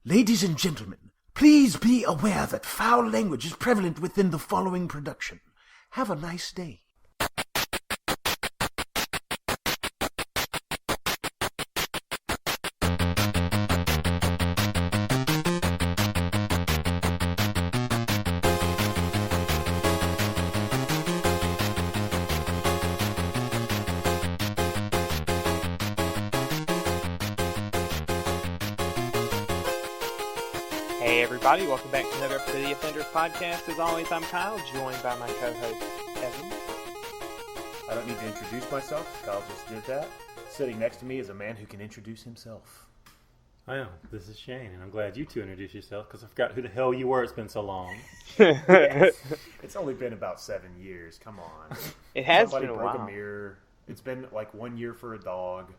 Ladies and gentlemen, please be aware that foul language is prevalent within the following production. Have a nice day. Hey everybody, welcome back to another episode of the Offenders Podcast. As always, I'm Kyle, joined by my co-host, Evan. I don't need to introduce myself. Kyle just did that. Sitting next to me is a man who can introduce himself. Well, this is Shane, and I'm glad you two introduced yourself because I forgot who the hell you were. It's been so long. Yes. It's only been about 7 years. Come on. It has Somebody been a broke while. a mirror. It's been like 1 year for a dog.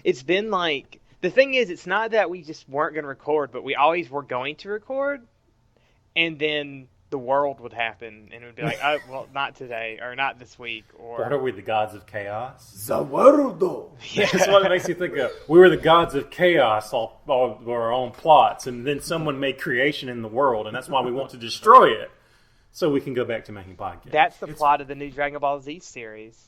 It's been like... The thing is, it's not that we just weren't going to record, but we always were going to record, and then the world would happen, and it would be like, oh, well, not today, or not this week, or... What are we, the gods of chaos? Zawarudo! Yeah. That's what it makes you think of. We were the gods of chaos, all our own plots, and then someone made creation in the world, and that's why we want to destroy it, so we can go back to making podcasts. That's the plot of the new Dragon Ball Z series.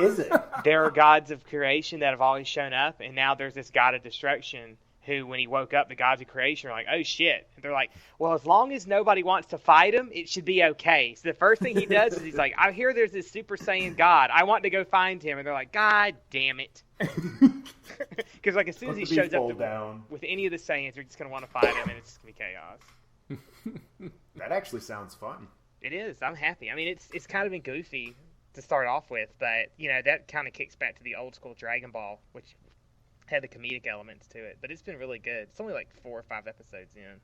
Is it? There are gods of creation that have always shown up, and now there's this god of destruction who, when he woke up, the gods of creation are like, oh shit. And they're like, well, as long as nobody wants to fight him, it should be okay. So the first thing he does is he's like, I hear there's this Super Saiyan god. I want to go find him. And they're like, God damn it. Because like as soon as he shows up with any of the Saiyans, they're just going to want to fight him, and it's just going to be chaos. That actually sounds fun. It is. I'm happy. I mean, it's kind of been goofy to start off with, but you know that kind of kicks back to the old school Dragon Ball, which had the comedic elements to it. But it's been really good. It's only like 4 or 5 episodes in.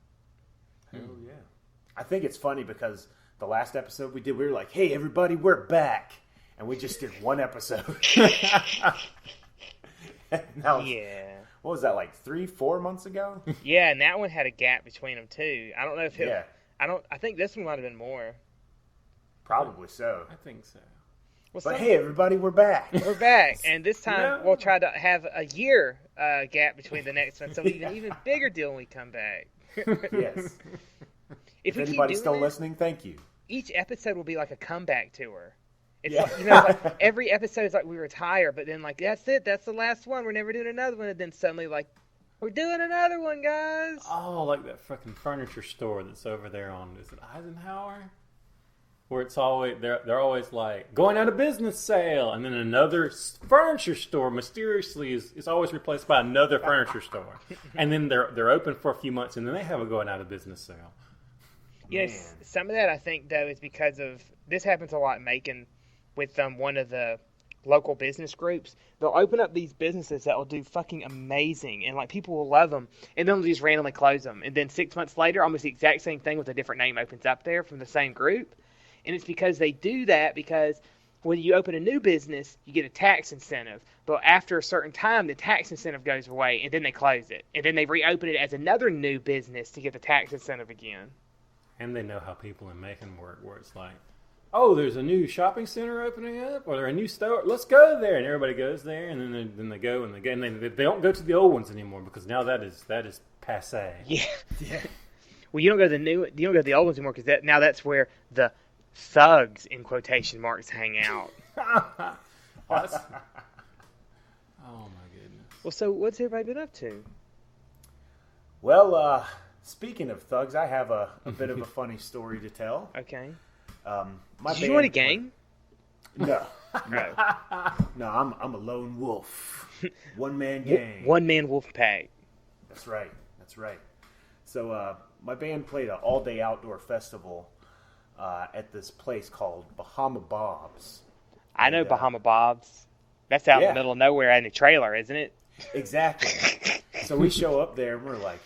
Hell yeah. I think it's funny because the last episode we did, we were like, hey everybody, we're back. And we just did 1 episode. Now, Yeah. what was that, like 3-4 months ago? Yeah, and that one had a gap between them too. I don't know if it. Yeah. I think this one might have been more. Probably so. I think so. Well, But hey everybody, we're back. we're back, and this time Yeah. we'll try to have a year gap between the next one, so even bigger deal when we come back. Yes. If we keep anybody's doing still it, listening, thank you. each episode will be like a comeback tour. It's Yeah. like, you know, like every episode is like we retire, but then like that's it, that's the last one. We're never doing another one, and then suddenly like we're doing another one, guys. Oh, like that fucking furniture store that's over there on, is it Eisenhower? Where it's always, they're always like, going out of business sale, and then another furniture store mysteriously is always replaced by another furniture store. And then they're open for a few months, and then they have a going out of business sale. Yes, Man. some of that I think though is because of this happens a lot in Macon with one of the local business groups. They'll open up these businesses that will do fucking amazing, and like people will love them, and then they'll just randomly close them, and then 6 months later, almost the exact same thing with a different name opens up there from the same group. And it's because they do that because when you open a new business, you get a tax incentive. But after a certain time, the tax incentive goes away, and then they close it. And then they reopen it as another new business to get the tax incentive again. And they know how people in Macon work, where it's like, oh, there's a new shopping center opening up, or there's a new store. Let's go there, and everybody goes there, and then they go and they don't go to the old ones anymore because now that is passé. Yeah. Yeah. Well, you don't go to the old ones anymore because now that's where the thugs in quotation marks hang out. That's, oh my goodness. Well, so what's everybody been up to? Well, speaking of thugs, I have a bit of a funny story to tell. Okay. My Did you join a gang? No. No. No, I'm a lone wolf. One man gang. One man wolf pack. That's right. So my band played an all-day outdoor festival at this place called Bahama Bob's. I know And, Bahama Bob's. That's out in yeah. the middle of nowhere in a trailer, isn't it? Exactly. So we show up there and we're like,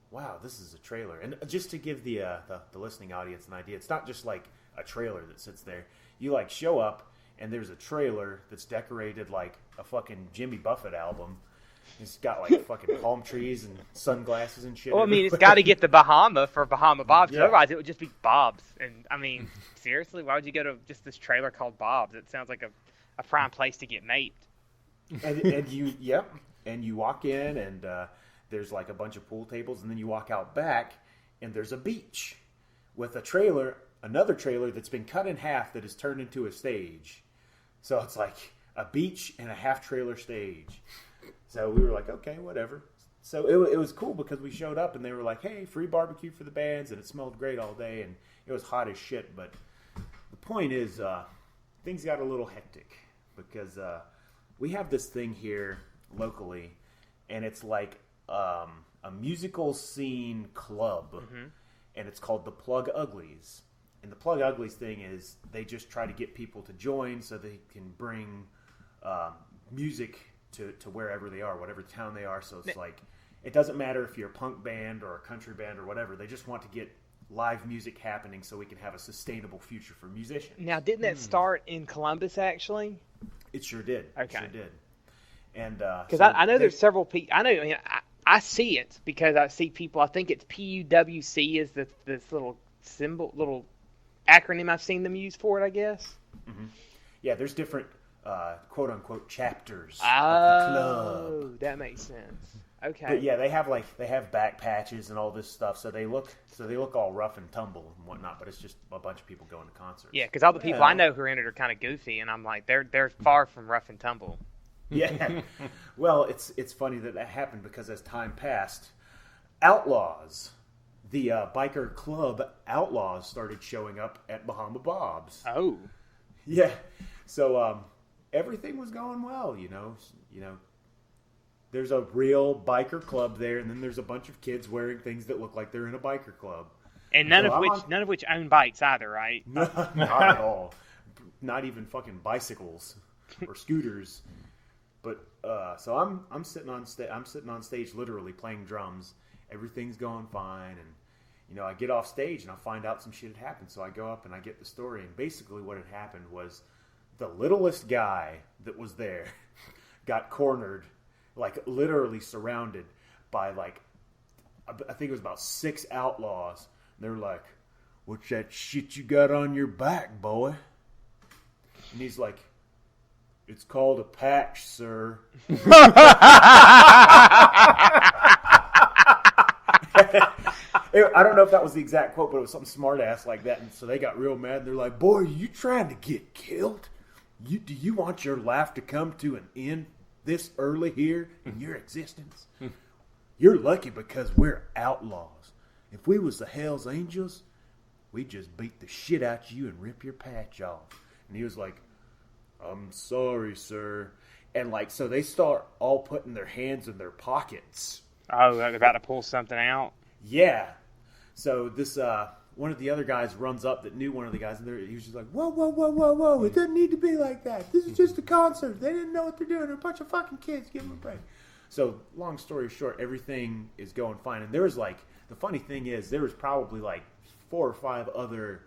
wow, this is a trailer. And just to give the listening audience an idea, it's not just like a trailer that sits there. You like show up and there's a trailer that's decorated like a fucking Jimmy Buffett album. It's got like fucking palm trees and sunglasses and shit. Well, I mean, it's everywhere. got to get the Bahama for Bahama Bob's. Yeah. Otherwise, it would just be Bob's. And, I mean, seriously, why would you go to just this trailer called Bob's? It sounds like a prime place to get maped. And you, yep. And you walk in and there's like a bunch of pool tables, and then you walk out back, and there's a beach with a trailer, another trailer that's been cut in half that is turned into a stage. So it's like a beach and a half trailer stage. So we were like, okay, whatever. So it was cool because we showed up and they were like, hey, free barbecue for the bands, and it smelled great all day, and it was hot as shit. But the point is, things got a little hectic because we have this thing here locally, and it's like a musical scene club, and it's called the Plug Uglies. And the Plug Uglies thing is they just try to get people to join so they can bring music to wherever they are, whatever town they are. So it's like, it doesn't matter if you're a punk band or a country band or whatever. They just want to get live music happening so we can have a sustainable future for musicians. Now, didn't that start in Columbus, actually? It sure did. Okay. It sure did. And because I know there's several people. I know. I mean, I see it because I see people. I think it's PUWC is this little symbol, little acronym I've seen them use for it, I guess. Mm-hmm. Yeah, there's different quote unquote chapters of the club. Oh, that makes sense. Okay. But yeah, they have back patches and all this stuff, so they look all rough and tumble and whatnot. But it's just a bunch of people going to concerts. Yeah, because all the people I know who are in it are kind of goofy, and I'm like, they're far from rough and tumble. Yeah. Well, it's funny that happened because as time passed, Outlaws, the biker club Outlaws, started showing up at Bahama Bob's. Oh. Yeah. So everything was going well, you know. There's a real biker club there, and then there's a bunch of kids wearing things that look like they're in a biker club. And none of which own bikes either, right? Not at all. Not even fucking bicycles or scooters. But so I'm sitting on stage literally playing drums. Everything's going fine, and I get off stage and I find out some shit had happened. So I go up and I get the story, and basically what had happened was the littlest guy that was there got cornered, like literally surrounded by like I think it was about 6 outlaws. They're like, "What's that shit you got on your back, boy?" And he's like, "It's called a patch, sir." I don't know if that was the exact quote, but it was something smart ass like that. And so they got real mad. They're like, "Boy, are you trying to get killed? Do you want your life to come to an end this early here in your existence? You're lucky because we're outlaws. If we was the Hells Angels, we'd just beat the shit out of you and rip your patch off." And he was like, "I'm sorry, sir." And like, so they start all putting their hands in their pockets. Oh, they're about to pull something out? Yeah. So this, one of the other guys runs up that knew one of the guys, and he was just like, whoa, whoa, whoa, whoa, whoa, it doesn't need to be like that. This is just a concert. They didn't know what they're doing. They're a bunch of fucking kids. Give them a break. So, long story short, everything is going fine. And there was like, the funny thing is, there was probably like 4 or 5 other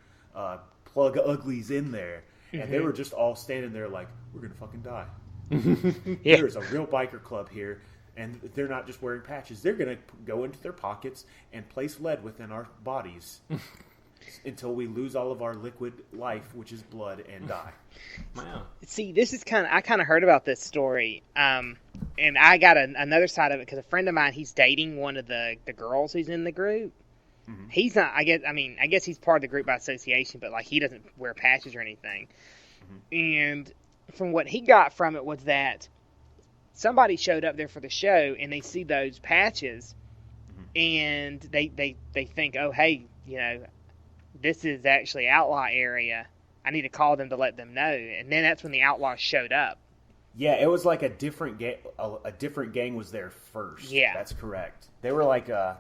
plug uglies in there. And they were just all standing there like, we're going to fucking die. Yeah. There's a real biker club here, and they're not just wearing patches. They're going to go into their pockets and place lead within our bodies until we lose all of our liquid life, which is blood, and die. Wow. See, this is I kind of heard about this story, and I got another side of it because a friend of mine, he's dating one of the girls who's in the group. Mm-hmm. He's not. I guess he's part of the group by association, but like he doesn't wear patches or anything. Mm-hmm. And from what he got from it was that somebody showed up there for the show and they see those patches, and they think, oh hey, this is actually outlaw area. I need to call them to let them know. And then that's when the outlaws showed up. Yeah, it was like a different gang. A different gang was there first. Yeah, that's correct. They were like a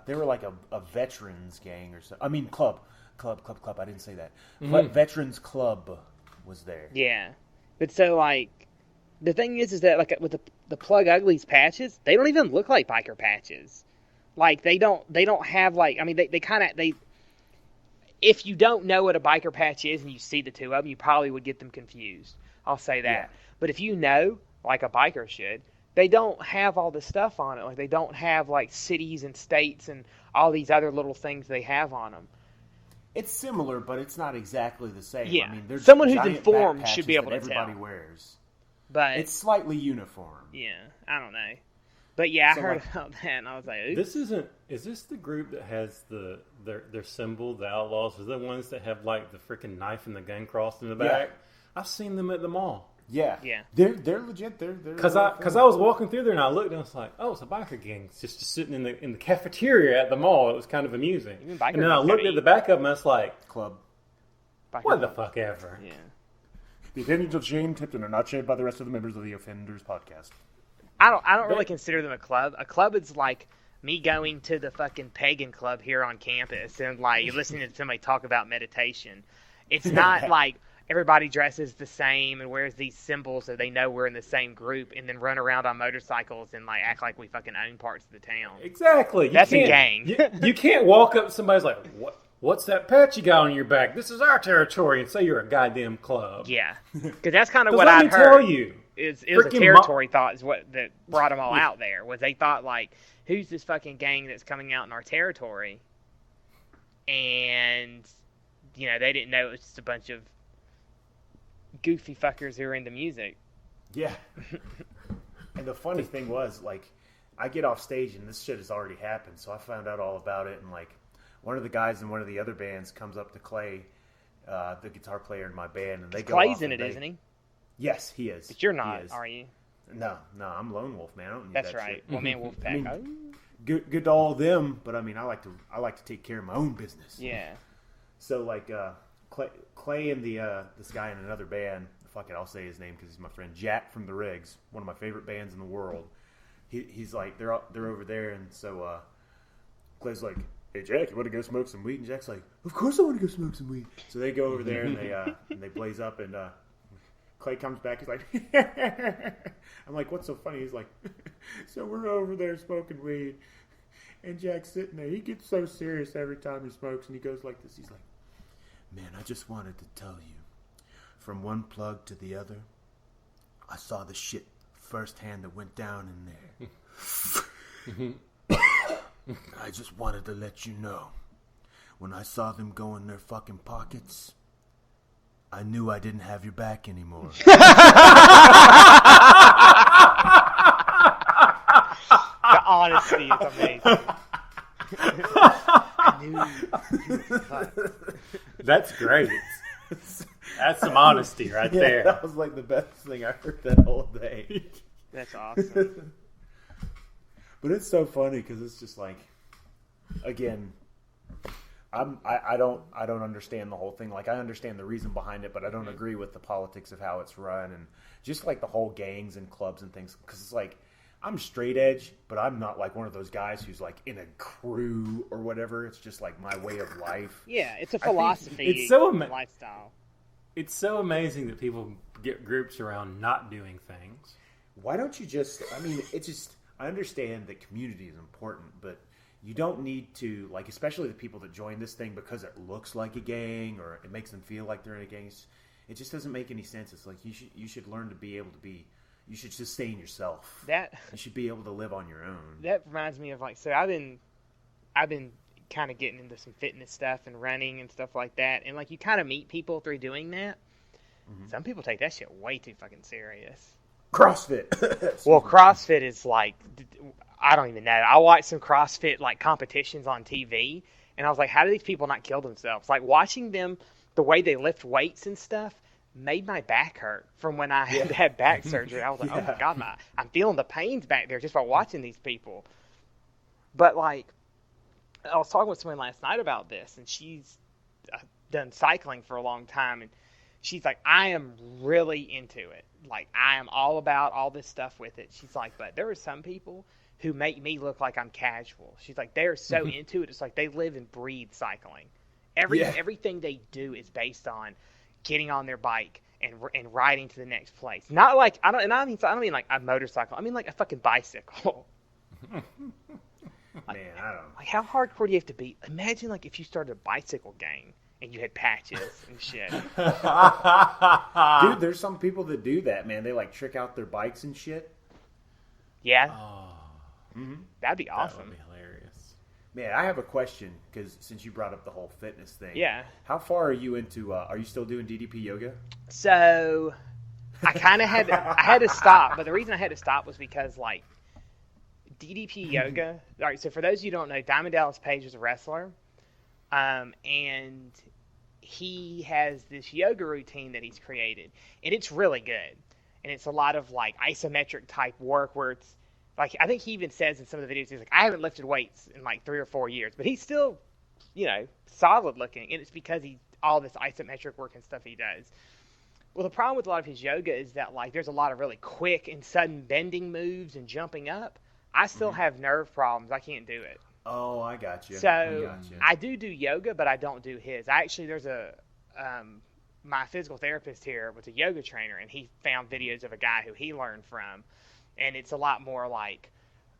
veterans gang or so. I mean club. I didn't say that. But veterans club was there. Yeah, but so like the thing is that like with the Plug Uglies patches, they don't even look like biker patches. Like they don't have like, I mean they if you don't know what a biker patch is and you see the two of them, you probably would get them confused. I'll say that. Yeah. But if you know, like a biker should, they don't have all this stuff on it. Like they don't have like cities and states and all these other little things they have on them. It's similar, but it's not exactly the same. Yeah. I mean, there's someone who's informed should be able to everybody tell. Wears. But it's slightly uniform. Yeah, I don't know. But yeah, I So, heard like, about that, and I was like, oops. This isn't. Is this the group that has their symbol, the Outlaws? Are the ones that have like the freaking knife and the gun crossed in the back? I've seen them at the mall. Yeah. Yeah. They're legit. They're Because I was walking through there and I looked and I was like, oh, it's a biker gang. It's just sitting in the cafeteria at the mall. It was kind of amusing. Even biker And then I gangs looked gotta at the eat. back of them and I was like, club. what the fuck ever. Yeah. The opinions of Shane Tipton are not shared by the rest of the members of the Offenders podcast. I don't really consider them a club. A club is like me going to the fucking pagan club here on campus and like listening to somebody talk about meditation. It's not like everybody dresses the same and wears these symbols so they know we're in the same group and then run around on motorcycles and like act like we fucking own parts of the town. Exactly. That's a gang. You can't walk up to somebody's like, what's that patch you got on your back? This is our territory, and say you're a goddamn club. Yeah, because that's kind of 'Cause what let I've me heard. tell you, Is a freaking territory thought is what that brought them all out there. Was they thought like, who's this fucking gang that's coming out in our territory? And you know they didn't know it was just a bunch of goofy fuckers who are into music. Yeah. And the funny thing was, like, I get off stage and this shit has already happened, so I found out all about it. And like, one of the guys in one of the other bands comes up to Clay, the guitar player in my band, and they go. Clay's off in and it, isn't he? Yes, he is. But you're He not, is. are you? No, I'm Lone Wolf, man. I don't need That's that right. shit. Well, me and Wolfpack. I mean, good to all of them, but I mean, I like to take care of my own business. Yeah. So like, Clay and this guy in another band. Fuck it, I'll say his name because he's my friend Jack from the Rigs, one of my favorite bands in the world. He's like, they're over there, and so Clay's like, hey Jack, you want to go smoke some weed? And Jack's like, of course I want to go smoke some weed. So they go over there and they blaze up, and Clay comes back. He's like, I'm like, what's so funny? He's like, so we're over there smoking weed, and Jack's sitting there. He gets so serious every time he smokes, and he goes like this. He's like, man, I just wanted to tell you, from one plug to the other, I saw the shit firsthand that went down in there. I just wanted to let you know, when I saw them go in their fucking pockets, I knew I didn't have your back anymore. The honesty is amazing. I knew you were fucked. That's great. That's some honesty right there. That was like the best thing I heard that whole day. That's awesome. But it's so funny because it's just like, again, I don't understand the whole thing. Like, I understand the reason behind it, but I don't agree with the politics of how it's run and just like the whole gangs and clubs and things. Because it's like, I'm straight edge, but I'm not like one of those guys who's like in a crew or whatever. It's just like my way of life. Yeah, it's a philosophy. it's so lifestyle. It's so amazing that people get groups around not doing things. Why don't you just, I mean, it's just, I understand that community is important, but you don't need to, like, especially the people that join this thing because it looks like a gang or it makes them feel like they're in a gang. It just doesn't make any sense. It's like you should learn to be able to be, you should sustain yourself. You should be able to live on your own. That reminds me of like, so I've been kind of getting into some fitness stuff and running and stuff like that, and like you kind of meet people through doing that. Mm-hmm. Some people take that shit way too fucking serious. CrossFit. Well, CrossFit is like, I don't even know. I watched some CrossFit like competitions on TV, and I was like, how do these people not kill themselves? Like watching them, the way they lift weights and stuff, made my back hurt from when I had back surgery. I was like, oh my God, I'm feeling the pains back there just by watching these people. But like, I was talking with someone last night about this, and she's done cycling for a long time, and she's like, I am really into it. Like, I am all about all this stuff with it. She's like, but there are some people who make me look like I'm casual. She's like, they're so into it. It's like they live and breathe cycling. Everything they do is based on getting on their bike and riding to the next place. Not like, I don't mean like a motorcycle. I mean like a fucking bicycle. Man, I don't. Like, how hardcore do you have to be? Imagine like if you started a bicycle gang and you had patches and shit. Dude, there's some people that do that, man. They like trick out their bikes and shit. Yeah. Oh, That'd be that awesome. would be hilarious. Man, I have a question because since you brought up the whole fitness thing. Yeah. How far are you into? Are you still doing DDP yoga? So I kind of had to stop, but the reason I had to stop was because like DDP yoga. All right, so for those of you who don't know, Diamond Dallas Page is a wrestler, and he has this yoga routine that he's created, and it's really good. And it's a lot of like isometric type work where it's like, I think he even says in some of the videos, he's like, I haven't lifted weights in like 3 or 4 years, but he's still, solid looking, and it's because all this isometric work and stuff he does. Well, the problem with a lot of his yoga is that like there's a lot of really quick and sudden bending moves and jumping up. I still have nerve problems. I can't do it. Oh, I got you. So I do yoga, but I don't do his. There's my physical therapist here was a yoga trainer, and he found videos of a guy who he learned from, and it's a lot more like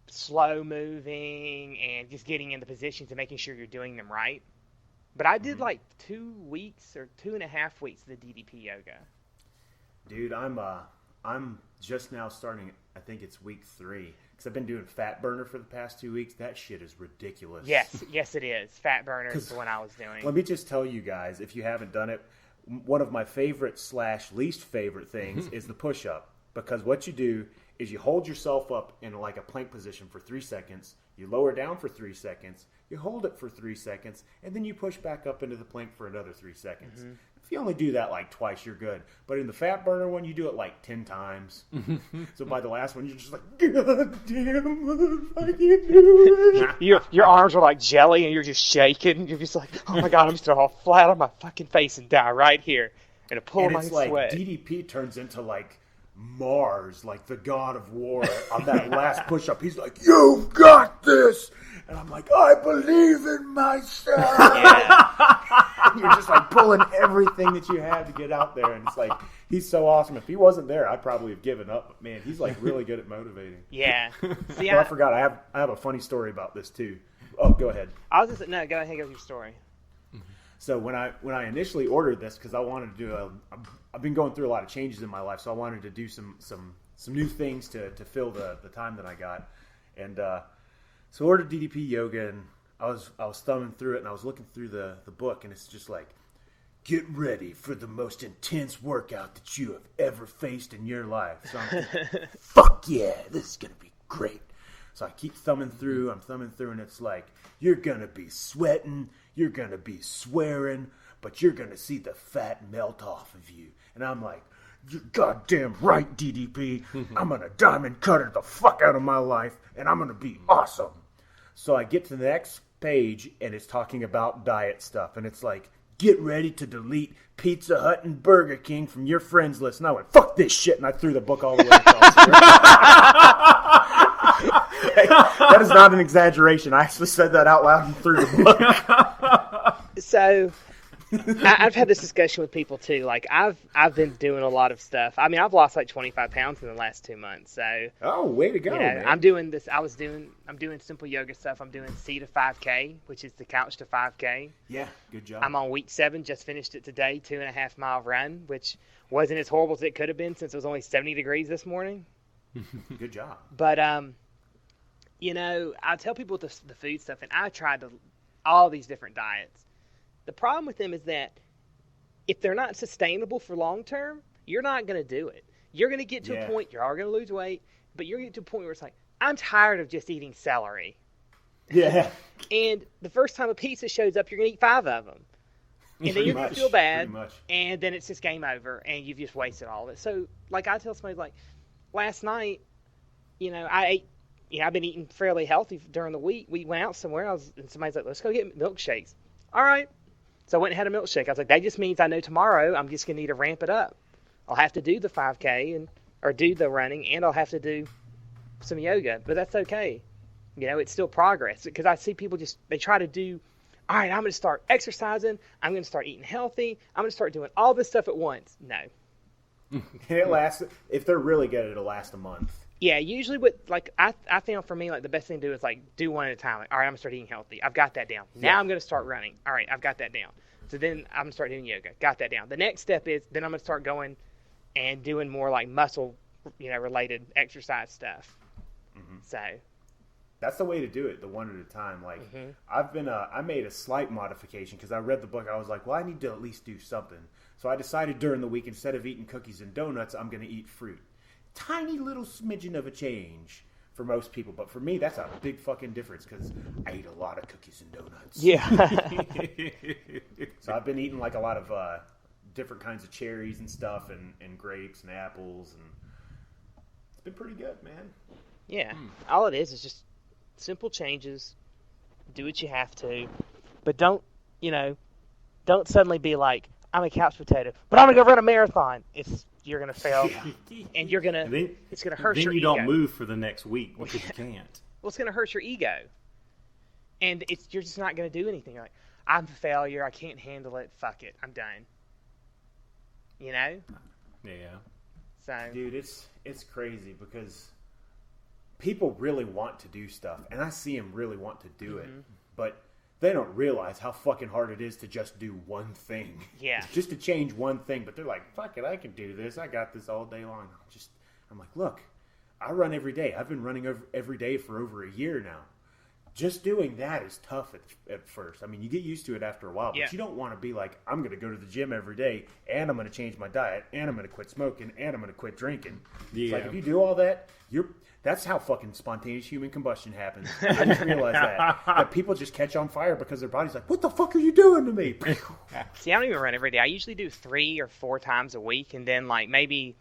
slow moving and just getting into positions and making sure you're doing them right. But I did like 2 weeks or 2.5 weeks of the DDP yoga. Dude, I'm just now starting. I think it's week 3 because I've been doing Fat Burner for the past 2 weeks. That shit is ridiculous. Yes, it is. Fat Burner is the one I was doing. Let me just tell you guys, if you haven't done it, one of my favorite / least favorite things is the push-up, because what you do is you hold yourself up in like a plank position for 3 seconds, you lower down for 3 seconds, you hold it for 3 seconds, and then you push back up into the plank for another 3 seconds. Mm-hmm. If you only do that like twice, you're good. But in the Fat Burner one, you do it like 10 times. So by the last one, you're just like, God damn, I can't do it. Your arms are like jelly, and you're just shaking. You're just like, oh my God, I'm just going to fall flat on my fucking face and die right here. And a pull of my sweat. Like DDP turns into like Mars, like the god of war, on that last push-up. He's like, you've got this! And I'm like, I believe in myself! Yeah. You're just like pulling everything that you had to get out there, and it's like, he's so awesome. If he wasn't there, I'd probably have given up. But man, he's like really good at motivating. Yeah. See, I forgot, I have a funny story about this too. Oh, go ahead. I was just no, go ahead with your story. So when I initially ordered this, because I wanted to do I've been going through a lot of changes in my life, so I wanted to do some new things to fill the time that I got, and so I ordered DDP yoga, and I was thumbing through it, and I was looking through the book, and it's just like, get ready for the most intense workout that you have ever faced in your life. So I'm thinking, fuck yeah, this is gonna be great. So I keep thumbing through, and it's like, you're gonna be sweating, you're gonna be swearing, but you're gonna see the fat melt off of you. And I'm like, you're goddamn right, DDP. I'm gonna diamond cutter the fuck out of my life, and I'm gonna be awesome. So I get to the next page, and it's talking about diet stuff, and it's like, get ready to delete Pizza Hut and Burger King from your friends list. And I went, fuck this shit, and I threw the book all the way across. That is not an exaggeration. I actually said that out loud and threw the book. So I've had this discussion with people too. Like I've been doing a lot of stuff. I mean, I've lost like 25 pounds in the last 2 months. So way to go, man. I'm doing this. I'm doing simple yoga stuff. I'm doing C to 5K, which is the couch to 5K. Yeah, good job. I'm on week 7. Just finished it today. 2.5 mile run, which wasn't as horrible as it could have been since it was only 70 degrees this morning. Good job. But I tell people the food stuff, and I tried all these different diets. The problem with them is that if they're not sustainable for long term, you're not going to do it. You're going to get to a point, you're all going to lose weight, but you're going to get to a point where it's like, I'm tired of just eating celery. Yeah. And the first time a pizza shows up, you're going to eat 5 of them. And then you're going to feel bad, and then it's just game over, and you've just wasted all of it. So, like, I tell somebody, like, last night, I ate, I've been eating fairly healthy during the week. We went out somewhere, and somebody's like, let's go get milkshakes. All right. So I went and had a milkshake. I was like, that just means I know tomorrow I'm just going to need to ramp it up. I'll have to do the 5K or do the running, and I'll have to do some yoga. But that's okay. It's still progress. Because I see people they try to do, all right, I'm going to start exercising. I'm going to start eating healthy. I'm going to start doing all this stuff at once. No. It lasts, if they're really good, it'll last a month. Yeah, usually I found for me, like, the best thing to do is, like, do one at a time. Like, all right, I'm going to start eating healthy. I've got that down. Now I'm going to start running. All right, I've got that down. So then I'm going to start doing yoga. Got that down. The next step is then I'm going to start going and doing more, like, muscle, related exercise stuff. Mm-hmm. So that's the way to do it, the one at a time. Like, I made a slight modification because I read the book. I was like, well, I need to at least do something. So I decided during the week, instead of eating cookies and donuts, I'm going to eat fruit. Tiny little smidgen of a change. for most people. But for me, that's a big fucking difference because I eat a lot of cookies and donuts. Yeah. So I've been eating like a lot of different kinds of cherries and stuff, and grapes and apples, and it's been pretty good, man. Yeah. All it is just simple changes. Do what you have to, but don't suddenly be like, I'm a couch potato, but I'm gonna go run a marathon. You're gonna fail, and it's gonna hurt your ego. Then you don't move for the next week because you can't. Well, it's gonna hurt your ego, and you're just not gonna do anything. You're like, I'm a failure. I can't handle it. Fuck it. I'm done. You know? Yeah. So, dude, it's crazy because people really want to do stuff, and I see them really want to do it, but they don't realize how fucking hard it is to just do one thing. Yeah. Just to change one thing, but they're like, fuck it, I can do this. I got this all day long. I'm like, look, I run every day. I've been running every day for over a year now. Just doing that is tough at first. I mean, you get used to it after a while, but you don't want to be like, I'm going to go to the gym every day, and I'm going to change my diet, and I'm going to quit smoking, and I'm going to quit drinking. Yeah. It's like, if you do all that, that's how fucking spontaneous human combustion happens. I just realized that people just catch on fire because their body's like, what the fuck are you doing to me? See, I don't even run every day. I usually do 3 or 4 times a week, and then like maybe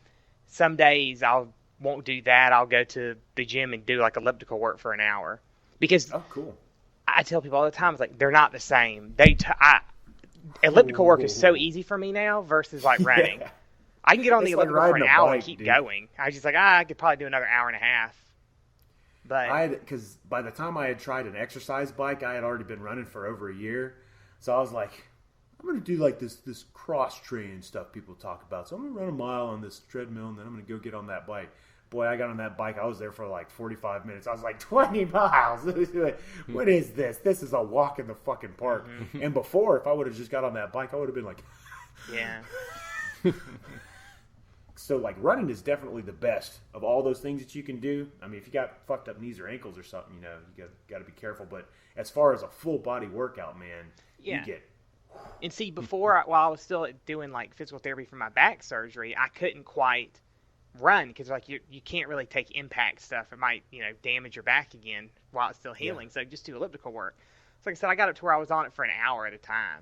some days I won't do that. I'll go to the gym and do like elliptical work for an hour. Because cool. I tell people all the time, it's like, they're not the same. Elliptical work is so easy for me now versus like running. Yeah. I can get on the elliptical for an hour and keep going. I was just like, I could probably do another hour and a half. But because by the time I had tried an exercise bike, I had already been running for over a year. So I was like, I'm going to do like this cross-training stuff people talk about. So I'm going to run a mile on this treadmill, and then I'm going to go get on that bike. Boy, I got on that bike. I was there for like 45 minutes. I was like, 20 miles. What is this? This is a walk in the fucking park. Mm-hmm. And before, if I would have just got on that bike, I would have been like, yeah. So, like, running is definitely the best of all those things that you can do. I mean, if you got fucked up knees or ankles or something, you got to be careful. But as far as a full body workout, man, you get. And see, before, while I was still doing like physical therapy for my back surgery, I couldn't quite run because like you can't really take impact stuff. It might damage your back again while it's still healing. So just do elliptical work. So like I said, I got it to where I was on it for an hour at a time,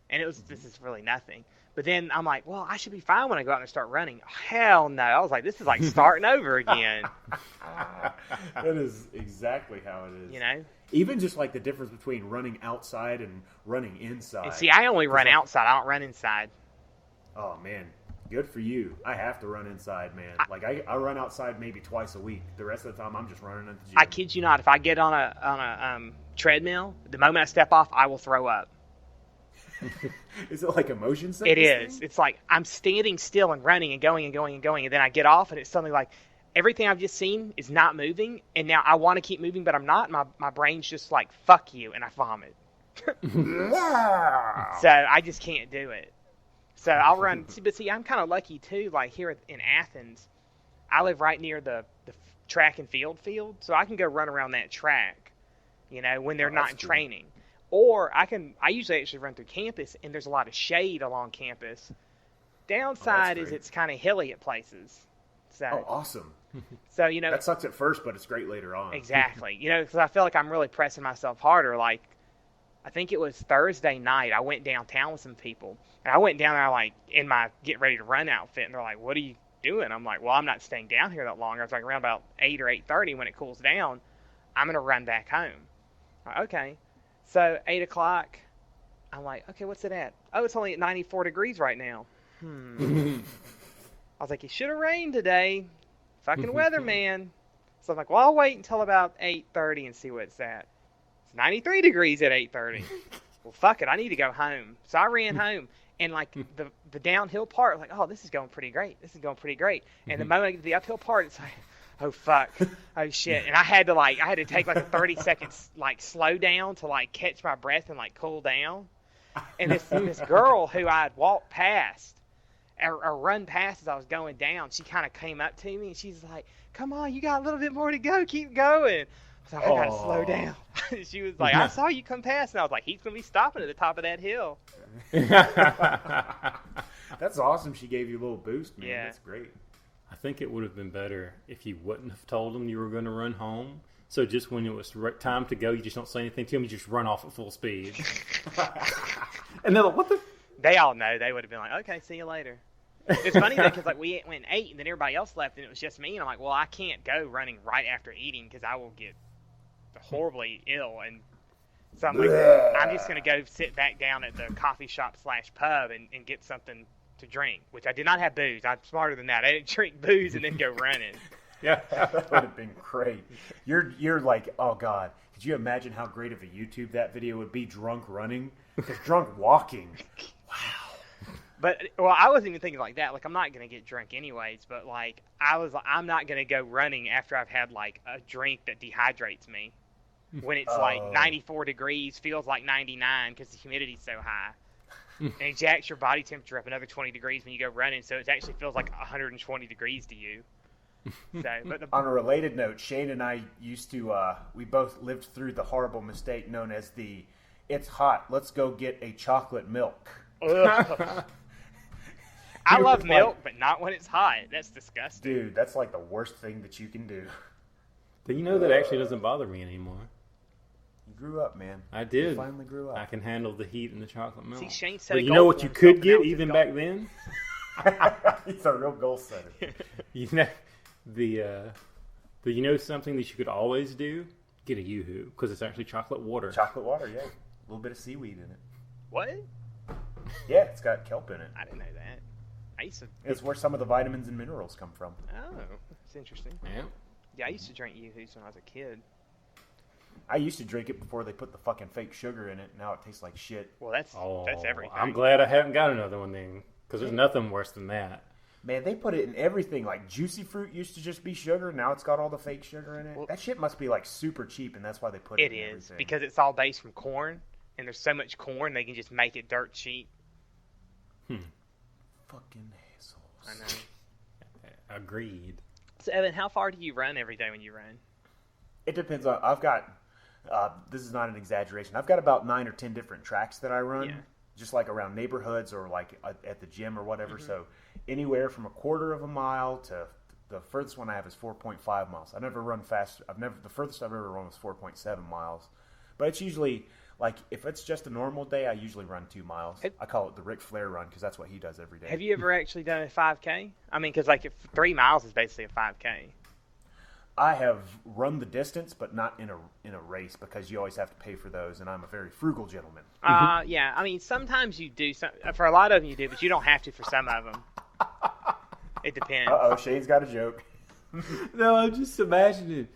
and it was this is really nothing. But then I'm like, well, I should be fine when I go out and start running. Hell no! I was like, this is like starting over again. That is exactly how it is. Even just like the difference between running outside and running inside. And see, I only run outside. I don't run inside. Oh man. Good for you. I have to run inside, man. I run outside maybe twice a week. The rest of the time, I'm just running at the gym. I kid you not. If I get on a treadmill, the moment I step off, I will throw up. Is it like a motion sickness? It is. Thing? It's like I'm standing still and running and going and going and going, and then I get off, and it's suddenly like everything I've just seen is not moving, and now I want to keep moving, but I'm not. My brain's just like, fuck you, and I vomit. So I just can't do it. So I'll run. But see, I'm kind of lucky too. Like here in Athens, I live right near the track and field, so I can go run around that track, when they're not in training. Or I usually actually run through campus, and there's a lot of shade along campus. Downside is it's kind of hilly at places. So, awesome. So that sucks at first, but it's great later on. Exactly. Because I feel like I'm really pressing myself harder. Like I think it was Thursday night. I went downtown with some people, and I went down there like in my get ready to run outfit, and they're like, "What are you doing?" I'm like, "Well, I'm not staying down here that long." I was like, around about 8 or 8:30 when it cools down, I'm gonna run back home. Like, okay. So 8 o'clock, I'm like, okay, what's it at? Oh, it's only at 94 degrees right now. I was like, it should have rained today. Fucking weatherman. So I'm like, well, I'll wait until about 8:30 and see what it's at. It's 93 degrees at 8:30. Well, fuck it, I need to go home. So I ran home, and like the downhill part, like, oh, this is going pretty great. And the moment I get to the uphill part, it's like, oh fuck, oh shit. And I had to take like a 30 seconds like slow down to like catch my breath and like cool down. And this girl who I had walked past or run past as I was going down, she kind of came up to me and she's like, come on, you got a little bit more to go, keep going. I was like, I gotta slow down. She was like, I saw you come past, and I was like, he's gonna be stopping at the top of that hill. That's awesome. She gave you a little boost, man. Yeah. That's great. think it would have been better if you wouldn't have told them you were going to run home. So just when it was time to go, you just don't say anything to them. You just run off at full speed. And they're like, what the? They all know. They would have been like, okay, see you later. It's funny, though, because like, we went and ate, and then everybody else left, and it was just me. And I'm like, well, I can't go running right after eating because I will get horribly ill. And so I'm like, I'm just going to go sit back down at the coffee shop / pub and get something to drink, which I did not have booze. I'm smarter than that. I didn't drink booze and then go running. Yeah, that would have been great. You're like, oh God, could you imagine how great of a YouTube that video would be? Drunk running, just drunk walking. Wow. But well, I wasn't even thinking like that. Like, I'm not gonna get drunk anyways. But like, I was like, I'm not gonna go running after I've had like a drink that dehydrates me. When it's like 94 degrees, feels like 99 because the humidity's so high. And it jacks your body temperature up another 20 degrees when you go running, so it actually feels like 120 degrees to you. So, but on a related note, Shane and I used to, we both lived through the horrible mistake known as the, it's hot, let's go get a chocolate milk. I love milk, but not when it's hot. That's disgusting. Dude, that's like the worst thing that you can do. But you know that actually doesn't bother me anymore. You grew up, man. I did. You finally grew up. I can handle the heat and the chocolate milk. See, Shane said but you know what you could get even back then? He's a real goal setter. You know, you know something that you could always do? Get a Yoo-hoo, because it's actually chocolate water. Chocolate water, yeah. A little bit of seaweed in it. What? Yeah, it's got kelp in it. I didn't know that. I used to. It's where some of the vitamins and minerals come from. Oh, that's interesting. Yeah. Yeah, I used to drink Yoo-hoos when I was a kid. I used to drink it before they put the fucking fake sugar in it. Now it tastes like shit. Well, that's everything. I'm glad I haven't got another one then, because there's nothing worse than that. Man, they put it in everything. Like, juicy fruit used to just be sugar. Now it's got all the fake sugar in it. Well, that shit must be, like, super cheap, and that's why they put it in everything. It is, because it's all based from corn, and there's so much corn, they can just make it dirt cheap. Fucking assholes. I know. Agreed. So, Evan, how far do you run every day when you run? It depends on... I've got... this is not an exaggeration. I've got about 9 or 10 different tracks that I run. Yeah. Just like around neighborhoods or like at the gym or whatever. Mm-hmm. So anywhere from a quarter of a mile to the furthest one I have is 4.5 miles. I never run fast. The furthest I've ever run was 4.7 miles. But it's usually like if it's just a normal day, I usually run 2 miles. I call it the Ric Flair run because that's what he does every day. Have you ever actually done a 5K? I mean, because like if 3 miles is basically a 5K. I have run the distance, but not in a race because you always have to pay for those, and I'm a very frugal gentleman. Yeah. I mean, sometimes you do. For a lot of them you do, but you don't have to for some of them. It depends. Uh-oh, Shane's got a joke. No, I'm just imagining.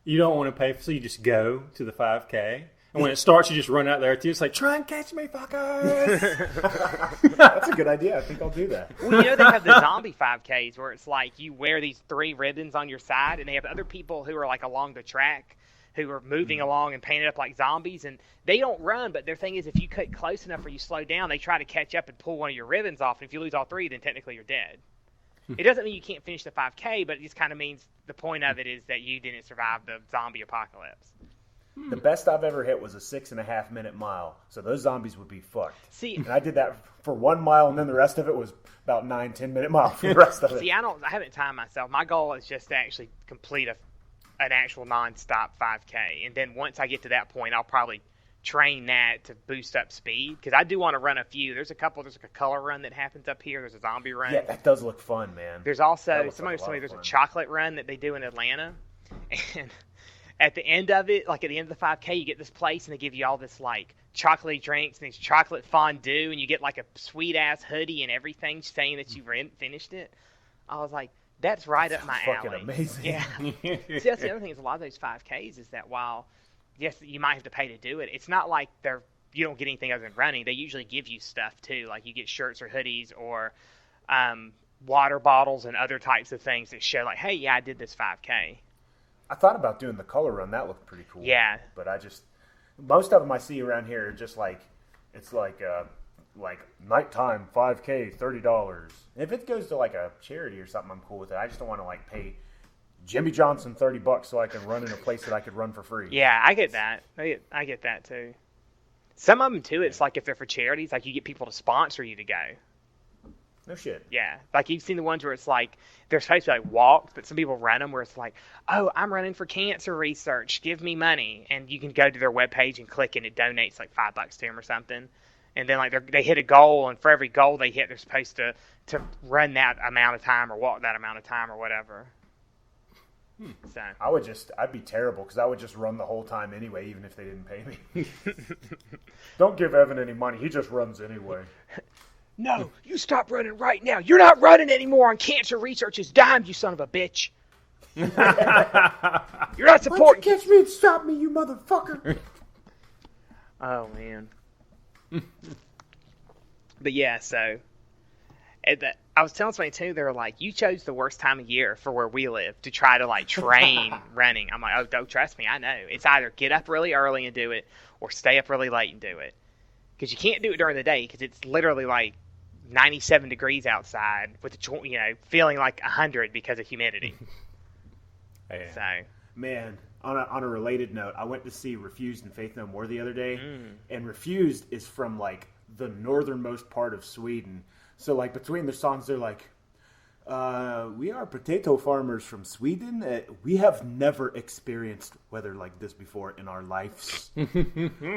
You don't want to pay, so you just go to the 5K. And when it starts, you just run out there too. It's like, try and catch me, fuckers! That's a good idea. I think I'll do that. Well, you know they have the zombie 5Ks where it's like you wear these 3 ribbons on your side, and they have other people who are like along the track who are moving along and painted up like zombies, and they don't run, but their thing is if you cut close enough or you slow down, they try to catch up and pull one of your ribbons off, and if you lose all 3, then technically you're dead. It doesn't mean you can't finish the 5K, but it just kind of means the point of it is that you didn't survive the zombie apocalypse. The best I've ever hit was a 6.5 minute mile. So those zombies would be fucked. See, and I did that for 1 mile, and then the rest of it was about 9-10 minute mile for the rest of it. See, I haven't timed myself. My goal is just to actually complete an actual nonstop 5K, and then once I get to that point, I'll probably train that to boost up speed because I do want to run a few. There's a color run that happens up here. There's a zombie run. Yeah, that does look fun, man. There's also there's a chocolate run that they do in Atlanta, and at the end of it, like at the end of the 5K, you get this place and they give you all this like chocolate drinks and these chocolate fondue, and you get like a sweet ass hoodie and everything saying that you finished it. I was like, that's right up my alley. Fucking amazing. Yeah. See, that's the other thing is a lot of those 5Ks is that while yes, you might have to pay to do it, it's not like you don't get anything other than running. They usually give you stuff too, like you get shirts or hoodies or water bottles and other types of things that show like, hey, yeah, I did this 5K. I thought about doing the color run. That looked pretty cool. Yeah. But most of them I see around here are just like, it's like nighttime 5K, $30. And if it goes to like a charity or something, I'm cool with it. I just don't want to like pay Jimmy Johnson $30 so I can run in a place that I could run for free. Yeah, I get that. I get that too. Some of them too, it's like if they're for charities, like you get people to sponsor you to go. No shit. Yeah, like you've seen the ones where it's like they're supposed to be like walks, but some people run them where it's like, oh, I'm running for cancer research, give me money, and you can go to their webpage and click, and it donates like $5 to them or something, and then like they hit a goal, and for every goal they hit, they're supposed to run that amount of time or walk that amount of time or whatever. So I'd be terrible because I would just run the whole time anyway, even if they didn't pay me. Don't give Evan any money. He just runs anyway. No, you stop running right now. You're not running anymore on cancer research's dime, you son of a bitch. You're not supporting. Catch me and stop me, you motherfucker. Oh, man. But yeah, so I was telling somebody too, they were like, you chose the worst time of year for where we live to try to like train running. I'm like, oh, don't trust me. I know. It's either get up really early and do it or stay up really late and do it. Because you can't do it during the day because it's literally like 97 degrees outside with the, feeling like 100 because of humidity. Yeah. So, man, on a related note, I went to see Refused and Faith No More the other day, and Refused is from like the northernmost part of Sweden. So like between the songs, they're like, we are potato farmers from Sweden. We have never experienced weather like this before in our lives.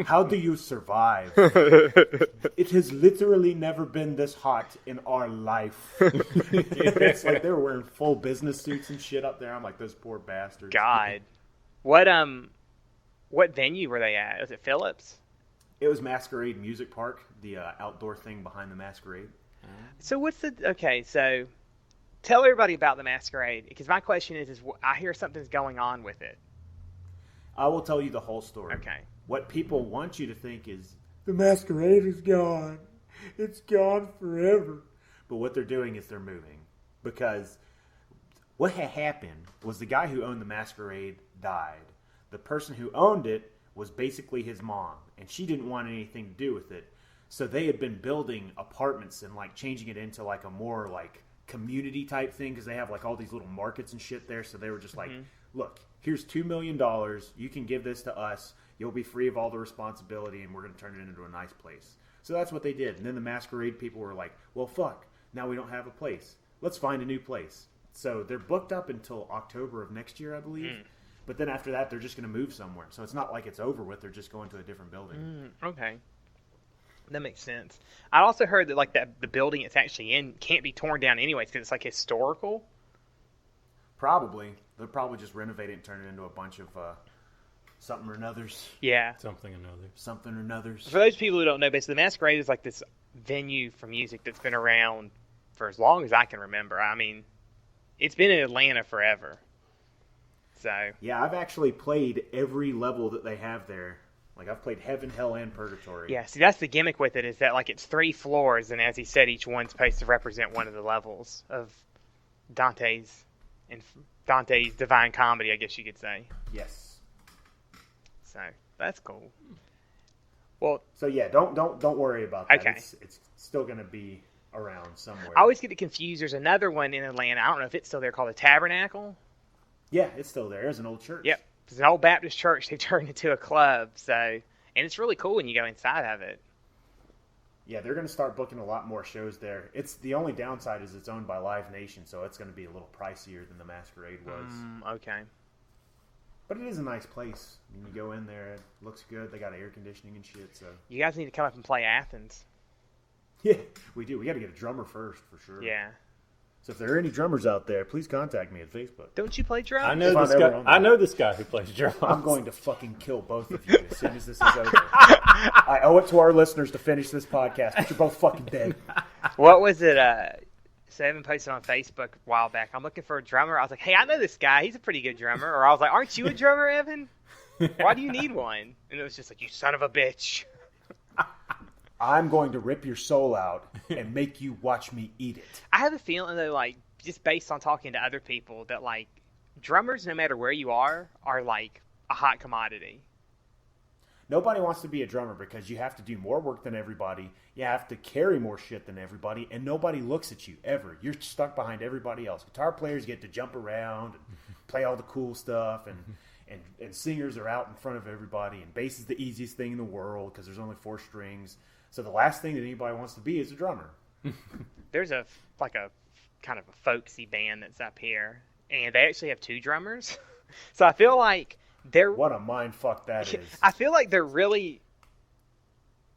How do you survive? It has literally never been this hot in our life. It's like they were wearing full business suits and shit up there. I'm like, those poor bastards. God. What venue were they at? Was it Phillips? It was Masquerade Music Park, the outdoor thing behind the Masquerade. So so tell everybody about the Masquerade, because my question is I hear something's going on with it. I will tell you the whole story. Okay. What people want you to think is, the Masquerade is gone. It's gone forever. But what they're doing is they're moving. Because what had happened was the guy who owned the Masquerade died. The person who owned it was basically his mom, and she didn't want anything to do with it. So they had been building apartments and like changing it into like a more like community type thing because they have like all these little markets and shit there. So they were just like, look, here's $2 million. You can give this to us. You'll be free of all the responsibility, and we're going to turn it into a nice place. So that's what they did. And then the Masquerade people were like, well, fuck. Now we don't have a place. Let's find a new place. So they're booked up until October of next year, I believe. But then after that, they're just going to move somewhere. So it's not like it's over with. They're just going to a different building. Okay. That makes sense. I also heard that like the building it's actually in can't be torn down anyways because it's like historical. Probably. They'll probably just renovate it and turn it into a bunch of something or anothers. Yeah. Something or anothers. For those people who don't know, basically the Masquerade is like this venue for music that's been around for as long as I can remember. I mean, it's been in Atlanta forever. So yeah, I've actually played every level that they have there. Like, I've played Heaven, Hell, and Purgatory. Yeah, see, that's the gimmick with it, is that, like, it's 3 floors, and as he said, each one's supposed to represent one of the levels of Dante's Divine Comedy, I guess you could say. Yes. So, that's cool. Well, so yeah, don't worry about that. Okay. It's still going to be around somewhere. I always get it confused. There's another one in Atlanta. I don't know if it's still there, called the Tabernacle. Yeah, it's still there. There's an old church. Yep. It's an old Baptist church they turned into a club, and it's really cool when you go inside of it. Yeah, they're going to start booking a lot more shows there. It's the only downside is it's owned by Live Nation, so it's going to be a little pricier than the Masquerade was. Okay. But it is a nice place. When you go in there, it looks good. They got air conditioning and shit. So you guys need to come up and play Athens. Yeah, we do. We got to get a drummer first, for sure. Yeah. So if there are any drummers out there, please contact me at Facebook. Don't you play drums? I know this guy who plays drums. I'm going to fucking kill both of you as soon as this is over. I owe it to our listeners to finish this podcast, but you're both fucking dead. What was it? Evan posted on Facebook a while back. I'm looking for a drummer. I was like, hey, I know this guy. He's a pretty good drummer. Or I was like, aren't you a drummer, Evan? Why do you need one? And it was just like, you son of a bitch. I'm going to rip your soul out and make you watch me eat it. I have a feeling, though, like, just based on talking to other people, that, like, drummers, no matter where you are, like, a hot commodity. Nobody wants to be a drummer because you have to do more work than everybody. You have to carry more shit than everybody, and nobody looks at you, ever. You're stuck behind everybody else. Guitar players get to jump around and play all the cool stuff, and singers are out in front of everybody, and bass is the easiest thing in the world because there's only 4 strings. So the last thing that anybody wants to be is a drummer. there's a kind of a folksy band that's up here, and they actually have 2 drummers. So I feel like What a mind fuck that is. I feel like they're really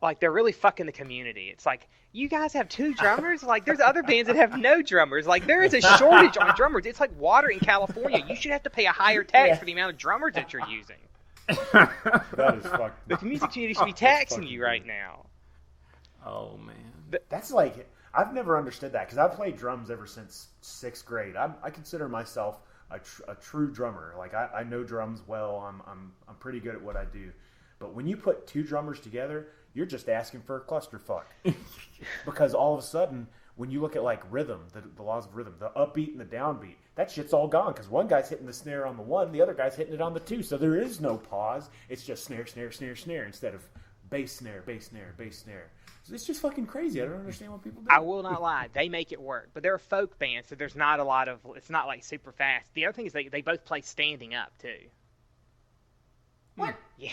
fucking the community. It's like, you guys have 2 drummers? Like, there's other bands that have no drummers. Like, there is a shortage on drummers. It's like water in California. You should have to pay a higher tax for the amount of drummers that you're using. That is fucked. The music community should be taxing you right now. Oh man. That's like, I've never understood that because I've played drums ever since 6th grade. I consider myself a true drummer. Like I know drums well. I'm pretty good at what I do. But when you put 2 drummers together, you're just asking for a clusterfuck. Because all of a sudden, when you look at like rhythm, the laws of rhythm, the upbeat and the downbeat, that shit's all gone because one guy's hitting the snare on the 1, the other guy's hitting it on the 2. So there is no pause. It's just snare, snare, snare, snare instead of bass, snare, bass, snare, bass, snare. So it's just fucking crazy. I don't understand what people do. I will not lie. They make it work. But they're a folk band, so there's not a lot of... It's not like super fast. The other thing is they both play standing up, too. What? Yeah.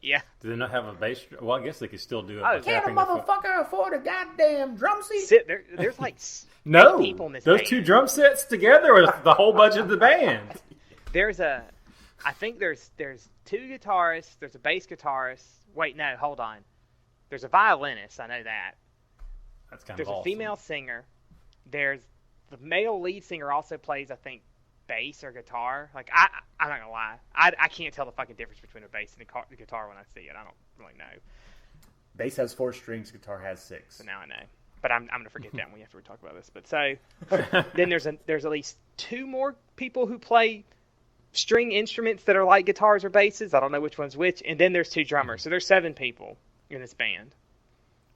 Yeah. Do they not have a bass? Well, I guess they could still do it. Oh, by Can't a tapping the motherfucker afford a goddamn drum seat? There's like No, 8 people in this those band. 2 drum sets together are the whole budget of the band. I think there's 2 guitarists, there's a bass guitarist. Wait, no, hold on. There's a violinist, I know that. That's kind There's of a awesome. female singer. There's the male lead singer also plays, I think, bass or guitar. Like I'm not gonna lie, I can't tell the fucking difference between a bass and a guitar when I see it. I don't really know. Bass has 4 strings, guitar has 6. So now I know. But I'm gonna forget that when we have to talk about this. But so then there's at least 2 more people who play string instruments that are like guitars or basses. I don't know which one's which. And then there's 2 drummers. So there's 7 people in this band.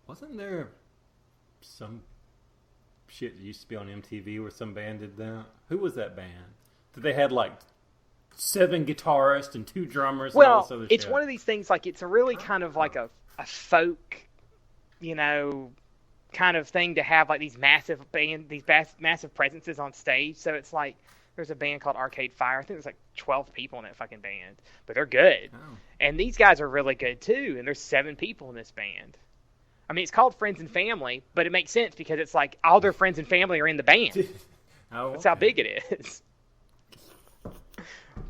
Wasn't there some shit that used to be on MTV where some band did that? Who was that band? That they had like 7 guitarists and 2 drummers and all this Well, other it's shit. one of these things, like, it's a really kind of like a folk, kind of thing to have, like, these massive massive presences on stage. So it's like, there's a band called Arcade Fire. I think there's like 12 people in that fucking band, but they're good. Oh. And these guys are really good too. And there's 7 people in this band. I mean, it's called Friends and Family, but it makes sense because it's like all their friends and family are in the band. Oh, That's how big it is.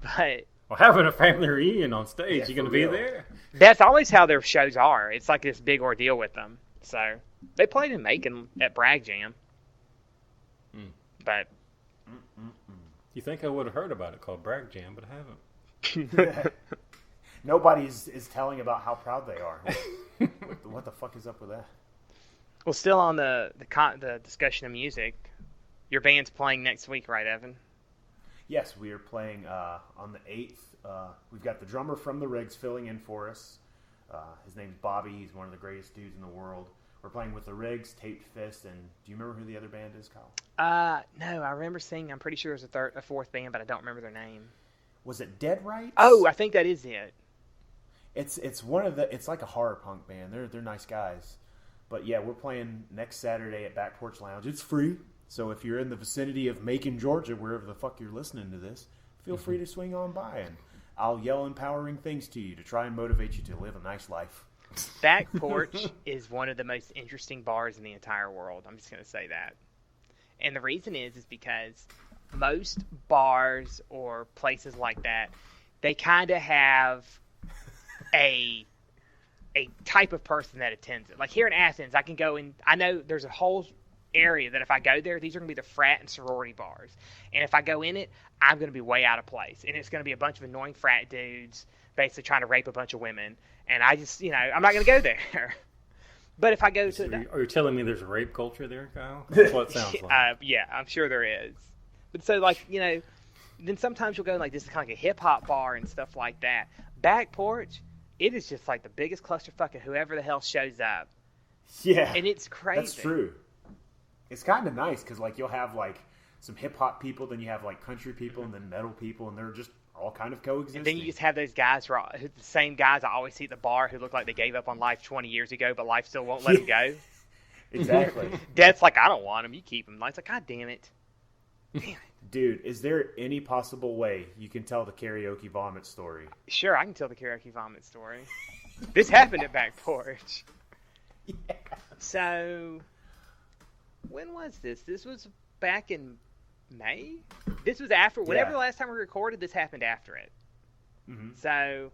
But well, having a family reunion on stage, Yeah, you going to for be real. there? that's always how their shows are. It's like this big ordeal with them. So they played in Macon at Bragg Jam. But You think I would have heard about it called Bragg Jam, but I haven't. Nobody is telling about how proud they are. What the fuck is up with that? well, still on the discussion of music, your band's playing next week, right, Evan? Yes, we are playing on the 8th. We've got the drummer from the Rigs filling in for us. His name's Bobby. He's one of the greatest dudes in the world. We're playing with the Rigs, Taped Fist, and do you remember who the other band is, Kyle? No, I remember seeing. I'm pretty sure there's a 4th band, but I don't remember their name. Was it Dead Rights? Oh, I think that is it. It's one of the. It's like a horror punk band. They're nice guys. But yeah, we're playing next Saturday at Back Porch Lounge. It's free. So if you're in the vicinity of Macon, Georgia, wherever the fuck you're listening to this, feel free to swing on by and I'll yell empowering things to you to try and motivate you to live a nice life. Back Porch is one of the most interesting bars in the entire world. I'm just going to say that. And the reason is because most bars or places like that, they kind of have a type of person that attends it. Like here in Athens, I can go and I know there's a whole area that if I go there, these are going to be the frat and sorority bars. And if I go in it, I'm going to be way out of place. And it's going to be a bunch of annoying frat dudes basically trying to rape a bunch of women. And I just, I'm not going to go there. But if I go to... Are you telling me there's a rape culture there, Kyle? That's what it sounds like. Yeah, I'm sure there is. But so, like, then sometimes you'll go, like, this is kind of like a hip-hop bar and stuff like that. Back Porch, it is just like the biggest clusterfuck of whoever the hell shows up. Yeah. And it's crazy. That's true. It's kind of nice because, like, you'll have, like, some hip-hop people, then you have, like, country people, and then metal people, and they're just all kind of coexisting. And then you just have those guys, the same guys I always see at the bar who look like they gave up on life 20 years ago, but life still won't let them go. Exactly. Dad's like, I don't want them. You keep them. Life's like, God damn it. Damn it. Dude, is there any possible way you can tell the karaoke vomit story? Sure, I can tell the karaoke vomit story. This happened at Back Porch. Yeah. So, when was this? This was back in May? This was after, whenever the last time we recorded, this happened after it. Mm-hmm. So,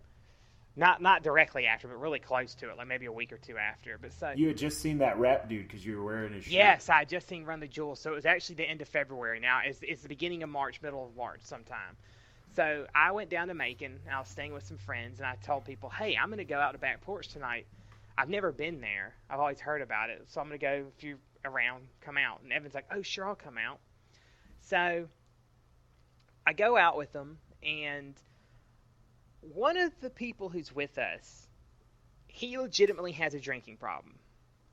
not directly after, but really close to it, like maybe a week or two after. But so You had just seen that rap dude because you were wearing his shirt. yes, I had just seen Run the Jewels, so it was actually the end of February. Now it's the beginning of March, middle of March sometime. So I went down to Macon, and I was staying with some friends, and I told people, hey, I'm going to go out to back porch tonight. I've never been there. I've always heard about it, so I'm going to go, if you're around, come out. And Evan's like, oh, sure, I'll come out. So I go out with them, and one of the people who's with us, he legitimately has a drinking problem,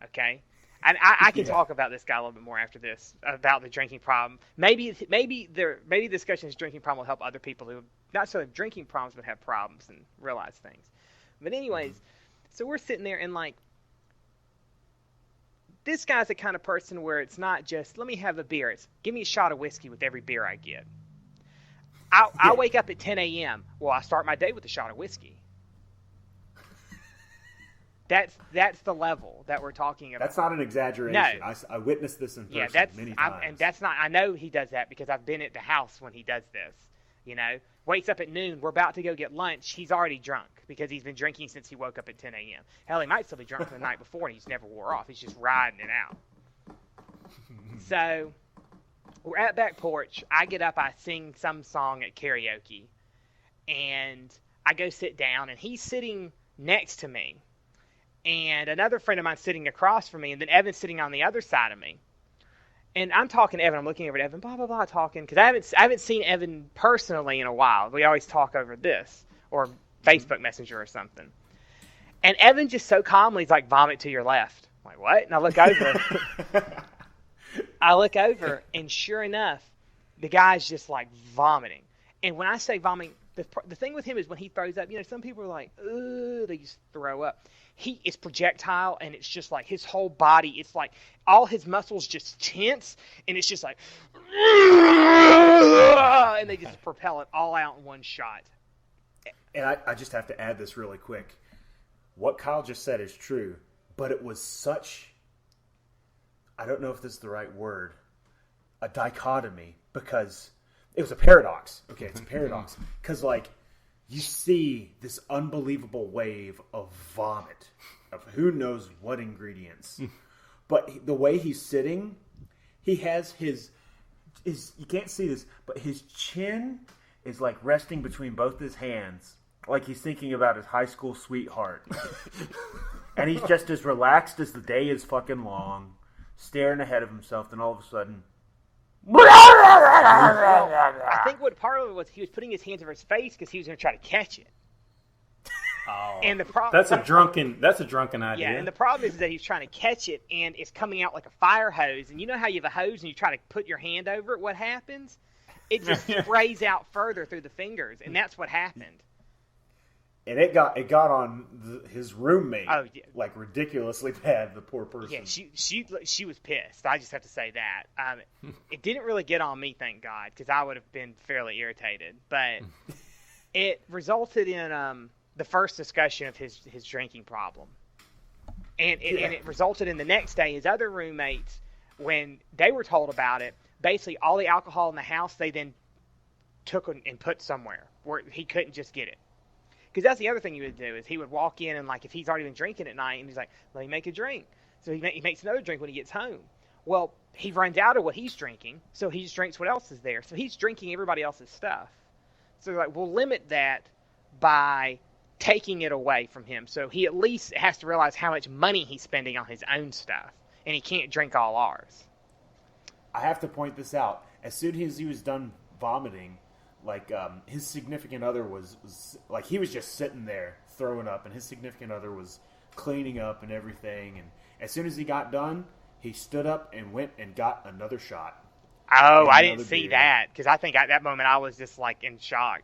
okay? And I can talk about this guy a little bit more after this, about the drinking problem. Maybe the discussion of his drinking problem will help other people who not necessarily have drinking problems but have problems and realize things. But anyways, so we're sitting there and like, this guy's the kind of person where it's not just, let me have a beer. It's give me a shot of whiskey with every beer I get. I wake up at 10 a.m. Well, I start my day with a shot of whiskey. That's the level that we're talking about. That's not an exaggeration. No. I witnessed this in person many times. And that's not. I know he does that because I've been at the house when he does this. You know, wakes up at noon. We're about to go get lunch. He's already drunk because he's been drinking since he woke up at 10 a.m. Hell, he might still be drunk from the night before, and he's never wore off. He's just riding it out. So we're at back porch. I get up. I sing some song at karaoke, and I go sit down, and he's sitting next to me. And another friend of mine sitting across from me, and then Evan's sitting on the other side of me. And I'm talking to Evan. I'm looking over at Evan, blah, blah, blah, talking. Because I haven't seen Evan personally in a while. We always talk over this or Facebook Messenger or something. And Evan just so calmly is like, vomit to your left. I'm like, what? And I look over. And sure enough, the guy's just like vomiting. And when I say vomiting, the thing with him is when he throws up, you know, some people are like, ugh, they just throw up. It's projectile, and it's just like his whole body, it's like all his muscles just tense, and it's just like, and they just propel it all out in one shot. And I just have to add this really quick. What Kyle just said is true, but it was such, I don't know if this is the right word, a dichotomy, because it was a paradox. Okay, it's a paradox. Because, like, you see this unbelievable wave of vomit of who knows what ingredients. But the way he's sitting, he has his you can't see this, but his chin is like resting between both his hands, like he's thinking about his high school sweetheart. And he's just as relaxed as the day is fucking long, staring ahead of himself, then all of a sudden, I think what part of it was he was putting his hands over his face because he was going to try to catch it. Oh, and the problem that's a drunken idea. Yeah, and the problem is that he's trying to catch it and it's coming out like a fire hose. And you know how you have a hose and you try to put your hand over it? What happens? It just sprays out further through the fingers, and that's what happened. And it got on his roommate. Oh, yeah. Like ridiculously bad. The poor person. Yeah, she was pissed. I just have to say that. It didn't really get on me, thank God, because I would have been fairly irritated. But it resulted in the first discussion of his drinking problem, and it resulted in the next day his other roommates, when they were told about it, basically all the alcohol in the house they then took and put somewhere where he couldn't just get it. Because that's the other thing he would do is he would walk in and, like, if he's already been drinking at night, and he's like, let me make a drink. So he makes another drink when he gets home. Well, he runs out of what he's drinking, so he just drinks what else is there. So he's drinking everybody else's stuff. So they're like, we'll limit that by taking it away from him. So he at least has to realize how much money he's spending on his own stuff, and he can't drink all ours. I have to point this out. As soon as he was done vomiting, like, his significant other was like, he was just sitting there throwing up, and his significant other was cleaning up and everything. And as soon as he got done, he stood up and went and got another shot. Oh, I didn't see that, because I think at that moment I was just like in shock.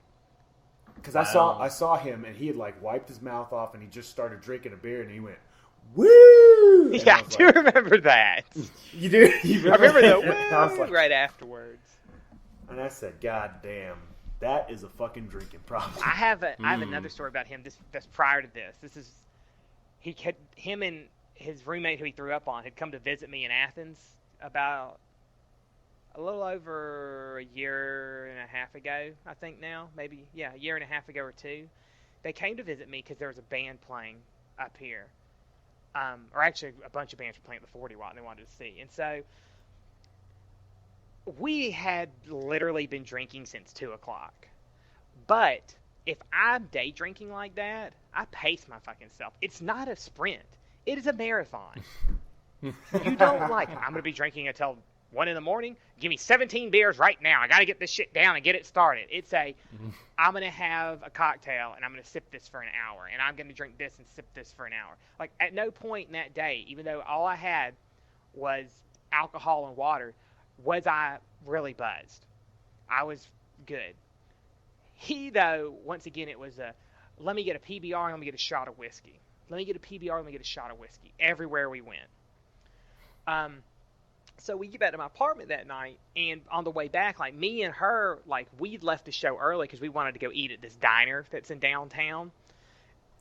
Because I saw him, and he had like wiped his mouth off, and he just started drinking a beer, and he went, woo! And yeah, I do remember that. You do? I remember the woo like, right afterwards. And I said, God damn, that is a fucking drinking problem. I have another story about him. That's prior to this. This is him and his roommate who he threw up on had come to visit me in Athens about a little over a year and a half ago, I think now. Maybe, yeah, a year and a half ago or two. They came to visit me because there was a band playing up here. Or actually, a bunch of bands were playing at the 40 Watt and they wanted to see. And so, we had literally been drinking since 2 o'clock. But if I'm day drinking like that, I pace my fucking self. It's not a sprint. It is a marathon. You don't like, I'm going to be drinking until 1 in the morning. Give me 17 beers right now. I got to get this shit down and get it started. It's I'm going to have a cocktail and I'm going to sip this for an hour. And I'm going to drink this and sip this for an hour. Like, at no point in that day, even though all I had was alcohol and water, was I really buzzed. I was good. He, though, once again, it was let me get a PBR and let me get a shot of whiskey. Let me get a PBR, let me get a shot of whiskey. Everywhere we went. So we get back to my apartment that night, and on the way back, like, me and her, like, we'd left the show early because we wanted to go eat at this diner that's in downtown.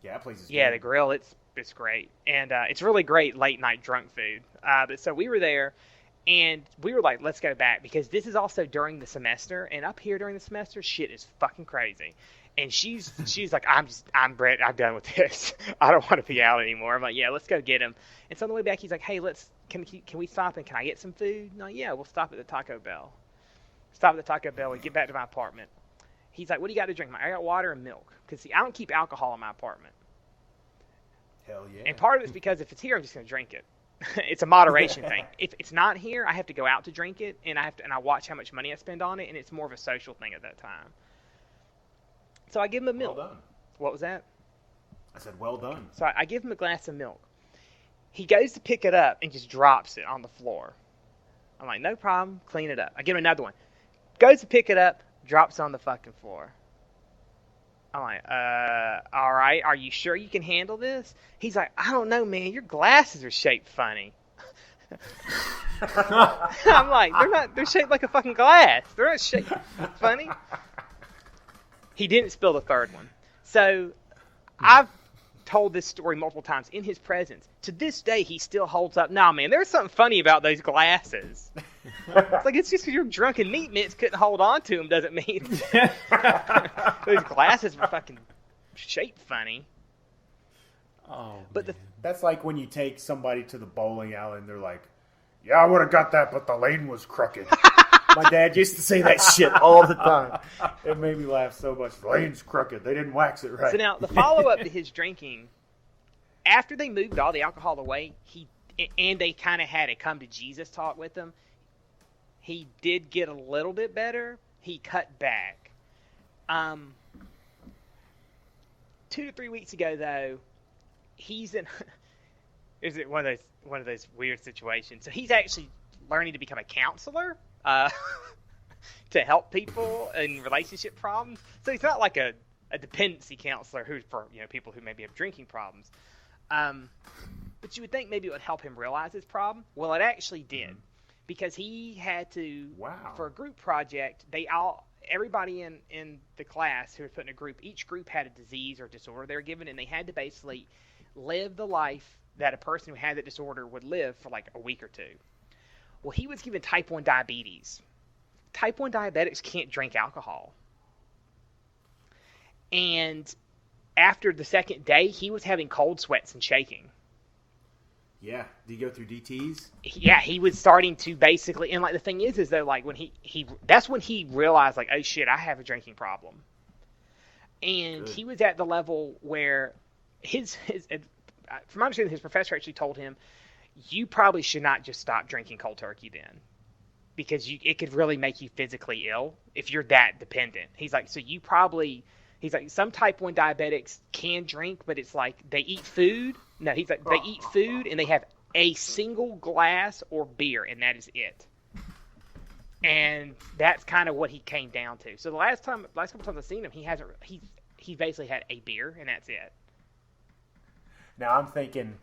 Yeah, that place is Yeah, good. the grill, it's great. And it's really great late-night drunk food. But so we were there, and we were like, let's go back, because this is also during the semester, and up here during the semester, shit is fucking crazy. And she's like, I'm Brett, I'm done with this. I don't want to be out anymore. I'm like, yeah, let's go get him. And so on the way back, he's like, hey, can we stop and can I get some food? No, yeah, we'll stop at the Taco Bell. Stop at the Taco Bell and get back to my apartment. He's like, what do you got to drink? I got water and milk. Because, see, I don't keep alcohol in my apartment. Hell yeah. And part of it's because if it's here, I'm just going to drink it. It's a moderation thing. If it's not here, I have to go out to drink it, and I watch how much money I spend on it, and it's more of a social thing at that time. So I give him a milk. Well done. What was that? I said, well done. So I give him a glass of milk. He goes to pick it up and just drops it on the floor. I'm like, no problem, clean it up. I give him another one. Goes to pick it up, drops it on the fucking floor. I'm like, all right, are you sure you can handle this? He's like, I don't know, man, your glasses are shaped funny. I'm like, they're shaped like a fucking glass. They're not shaped funny. He didn't spill the third one. So I've told this story multiple times in his presence. To this day, he still holds up. Nah, man, there's something funny about those glasses. It's like, it's just because you're drunk and meat mitts couldn't hold on to them doesn't mean those glasses were fucking shaped funny. Oh, But man. That's like when you take somebody to the bowling alley and they're like, yeah, I would have got that, but the lane was crooked. My dad used to say that shit all the time. It made me laugh so much. The lane's crooked. They didn't wax it right. So now, the follow-up to his drinking, after they moved all the alcohol away, and they kind of had a come-to-Jesus talk with him, he did get a little bit better. He cut back. 2 to 3 weeks ago, though, he's in... Is it one of those weird situations? So he's actually learning to become a counselor to help people in relationship problems. So he's not like a dependency counselor who's for people who maybe have drinking problems. But you would think maybe it would help him realize his problem. Well, it actually did, because he had to for a group project. Everybody in the class who was put in a group, each group had a disease or disorder they were given, and they had to basically live the life that a person who had that disorder would live for like a week or two. Well, he was given type 1 diabetes. Type 1 diabetics can't drink alcohol. And after the second day, he was having cold sweats and shaking. Yeah. Did you go through DTs? Yeah, he was starting to basically, and like the thing is though, like when he that's when he realized, like, oh shit, I have a drinking problem. And he was at the level where from my understanding, his professor actually told him, you probably should not just stop drinking cold turkey then, because it could really make you physically ill if you're that dependent. He's like, he's like, some type 1 diabetics can drink, but it's like they eat food. No, he's like, they eat food and they have a single glass or beer, and that is it. And that's kind of what he came down to. So the last couple times I've seen him, he basically had a beer, and that's it. Now I'm thinking,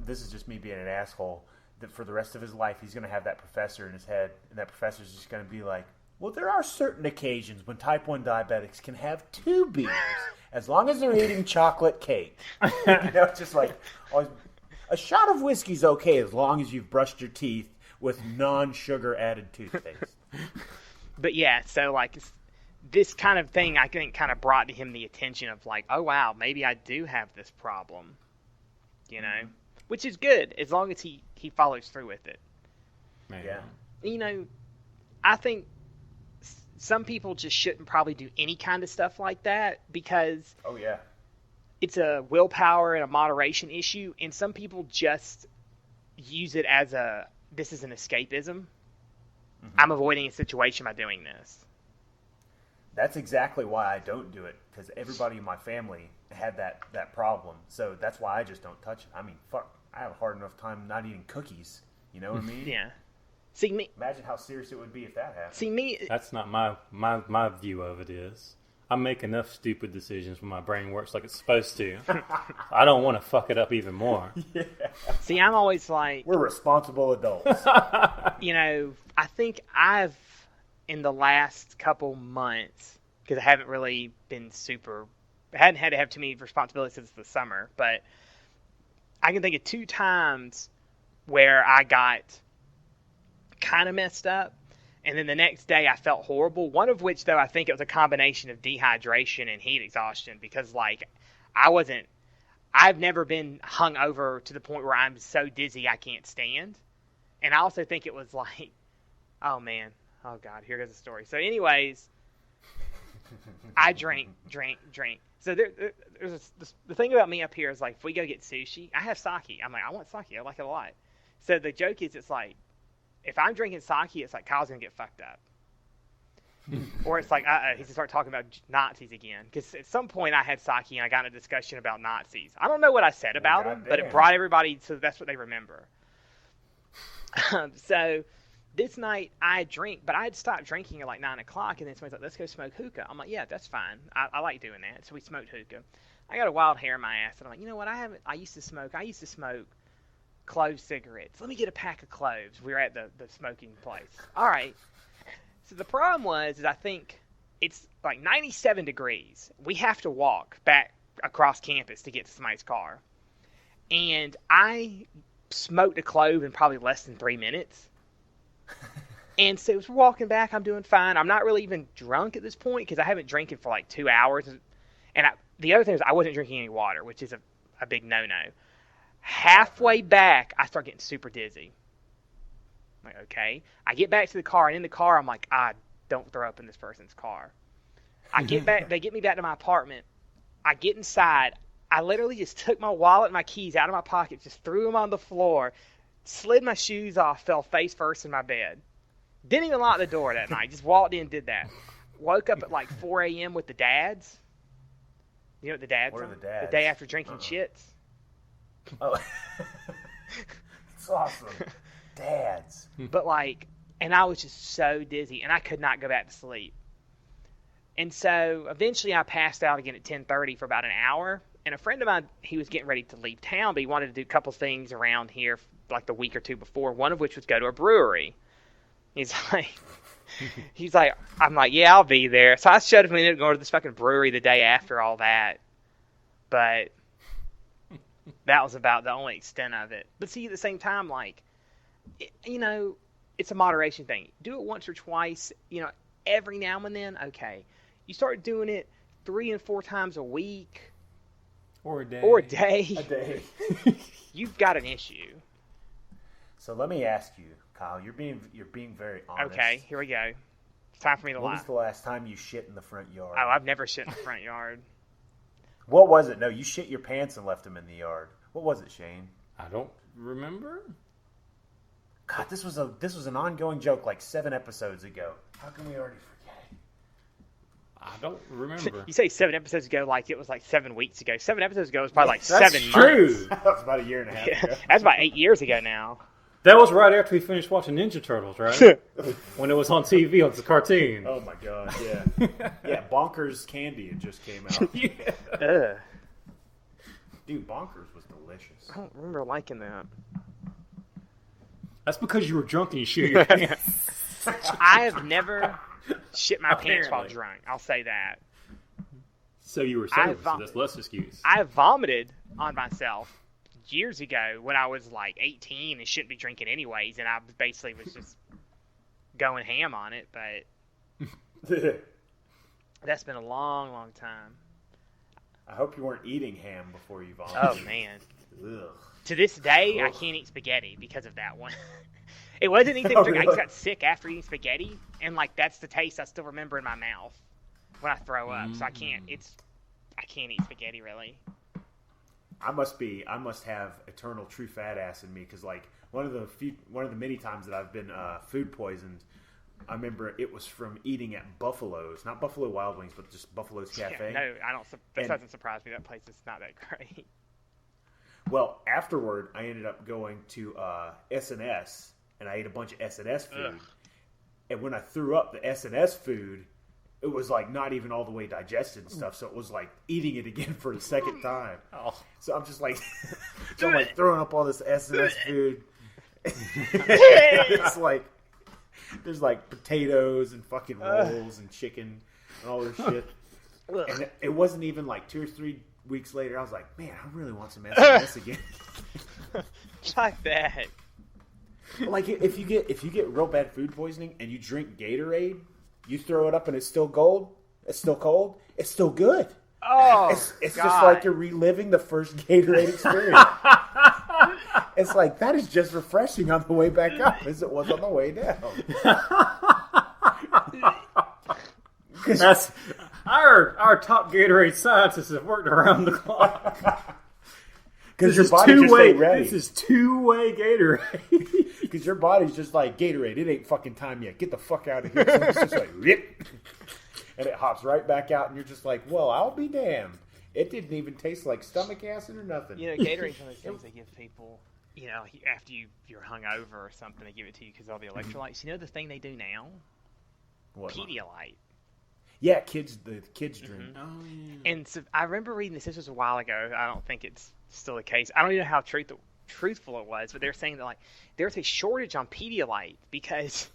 this is just me being an asshole, that for the rest of his life he's going to have that professor in his head, and that professor's just going to be like, well, there are certain occasions when type 1 diabetics can have 2 beers as long as they're eating chocolate cake. Just like, always, a shot of whiskey's okay as long as you've brushed your teeth with non-sugar added toothpaste. But yeah, so like this kind of thing, I think, kind of brought to him the attention of like, oh wow, maybe I do have this problem, you know, which is good as long as he follows through with it. Man. Yeah. You know, I think some people just shouldn't probably do any kind of stuff like that because Oh yeah. it's a willpower and a moderation issue, and some people just use it as this is an escapism. I'm avoiding a situation by doing this. That's exactly why I don't do it, because everybody in my family had that problem. So that's why I just don't touch it. I mean, fuck, I have a hard enough time not eating cookies. You know what I mean? Yeah. See me. Imagine how serious it would be if that happened. See me. That's not my view of it is. I make enough stupid decisions when my brain works like it's supposed to. I don't want to fuck it up even more. Yeah. See, I'm always like, We're responsible adults. you know, I think I've, in the last couple months, because I haven't really been I hadn't had to have too many responsibilities since the summer, but I can think of 2 times where I got kind of messed up, and then the next day I felt horrible. One of which, though, I think it was a combination of dehydration and heat exhaustion, because, like, I've never been hungover to the point where I'm so dizzy I can't stand. And I also think it was like, oh man, oh God, here goes the story. So anyways, I drink. So the thing about me up here is like, if we go get sushi, I have sake. I'm like, I want sake. I like it a lot. So the joke is, it's like, if I'm drinking sake, it's like Kyle's going to get fucked up. Or it's like, he's going to start talking about Nazis again. Because at some point I had sake and I got in a discussion about Nazis. I don't know what I said about them, but it brought everybody, so that's what they remember. So this night I drink, but I had stopped drinking at like 9 o'clock, and then somebody's like, let's go smoke hookah. I'm like, yeah, that's fine. I like doing that. So we smoked hookah. I got a wild hair in my ass, and I'm like, you know what? I used to smoke clove cigarettes. Let me get a pack of cloves. We were at the smoking place. All right. So the problem is I think it's like 97 degrees. We have to walk back across campus to get to somebody's car. And I smoked a clove in probably less than 3 minutes. And so as we're walking back, I'm doing fine. I'm not really even drunk at this point because I haven't drinking for like 2 hours. And the other thing is I wasn't drinking any water, which is a big no-no. Halfway back, I start getting super dizzy. I'm like, okay. I get back to the car, and in the car, I'm like, don't throw up in this person's car. I get back. They get me back to my apartment. I get inside. I literally just took my wallet and my keys out of my pocket, just threw them on the floor, slid my shoes off, fell face first in my bed. Didn't even lock the door that night. Just walked in, did that. Woke up at like 4 a.m. with the dads. You know what the dads What are the dads? The day after drinking shits. Oh, it's awesome. Dads. But like, and I was just so dizzy, and I could not go back to sleep. And so eventually I passed out again at 10:30 for about an hour. And a friend of mine, he was getting ready to leave town, but he wanted to do a couple things around here like the week or two before, one of which was go to a brewery. He's like, I'm like, yeah, I'll be there. So I showed him we ended up going to this fucking brewery the day after all that. But that was about the only extent of it. But see, at the same time, like, you know, it's a moderation thing. Do it once or twice, you know, every now and then, okay. You start doing it 3 and 4 times a week. Or a day. A day. You've got an issue. So let me ask you, Kyle. You're being very honest. Okay, here we go. It's time for me to lie. When was the last time you shit in the front yard? Oh, I've never shit in the front yard. What was it? No, you shit your pants and left them in the yard. What was it, Shane? I don't remember. God, this was an ongoing joke like 7 episodes ago. How can we already forget? I don't remember. You say 7 episodes ago like it was like 7 weeks ago. 7 episodes ago was probably like That's 7 true. months. That was about a year and a half ago. That's about 8 years ago now. That was right after we finished watching Ninja Turtles, right? When it was on TV, on the cartoon. Oh my god, yeah. Yeah, Bonkers Candy had just came out. Ugh. Dude, Bonkers was delicious. I don't remember liking that. That's because you were drunk and you shit your pants. I have never shit my pants while Apparently. drunk. I'll say that. So you were sober, so that's less excuse. I have vomited on myself years ago when I was like 18 and shouldn't be drinking anyways, and I basically was just going ham on it, but that's been a long, long time. I hope you weren't eating ham before you vomited. Oh, man. Ugh. To this day, I can't eat spaghetti because of that one. It wasn't anything. I just got sick after eating spaghetti, and like that's the taste I still remember in my mouth when I throw up. So I can't eat spaghetti really. I must have eternal true fat ass in me because like one of the many times that I've been food poisoned, I remember it was from eating at Buffalo's, not Buffalo Wild Wings, but just Buffalo's Cafe. Yeah, no, I don't. That doesn't surprise me. That place is not that great. Well, afterward, I ended up going to S&S, and I ate a bunch of S&S food. Ugh. And when I threw up the S&S food, it was like not even all the way digested and stuff. So it was like eating it again for the second time. Oh. So I'm just like, so I'm like throwing up all this S&S food. It's like there's like potatoes and fucking rolls and chicken and all this shit. And it wasn't even like 2 or 3 weeks later. I was like, man, I really want some S&S again. Like that. Like if you get real bad food poisoning and you drink Gatorade, you throw it up and it's still cold, it's still good. Oh, it's God. just like you're reliving the first Gatorade experience. It's like that is just refreshing on the way back up as it was on the way down. That's our top Gatorade scientists have worked around the clock. Because your body just ain't ready. This is two-way Gatorade. Because your body's just like, Gatorade, it ain't fucking time yet. Get the fuck out of here. So it's just like, rip. And it hops right back out, and you're just like, well, I'll be damned. It didn't even taste like stomach acid or nothing. You know, Gatorade's one of those things they give people, you know, after you're hungover or something, they give it to you because all the electrolytes. You know the thing they do now? What? Pedialyte. Yeah, the kids drink. Mm-hmm. Oh, yeah. And so I remember reading this. This was a while ago. I don't think it's still the case. I don't even know how truthful it was, but they're saying that like there's a shortage on Pedialyte because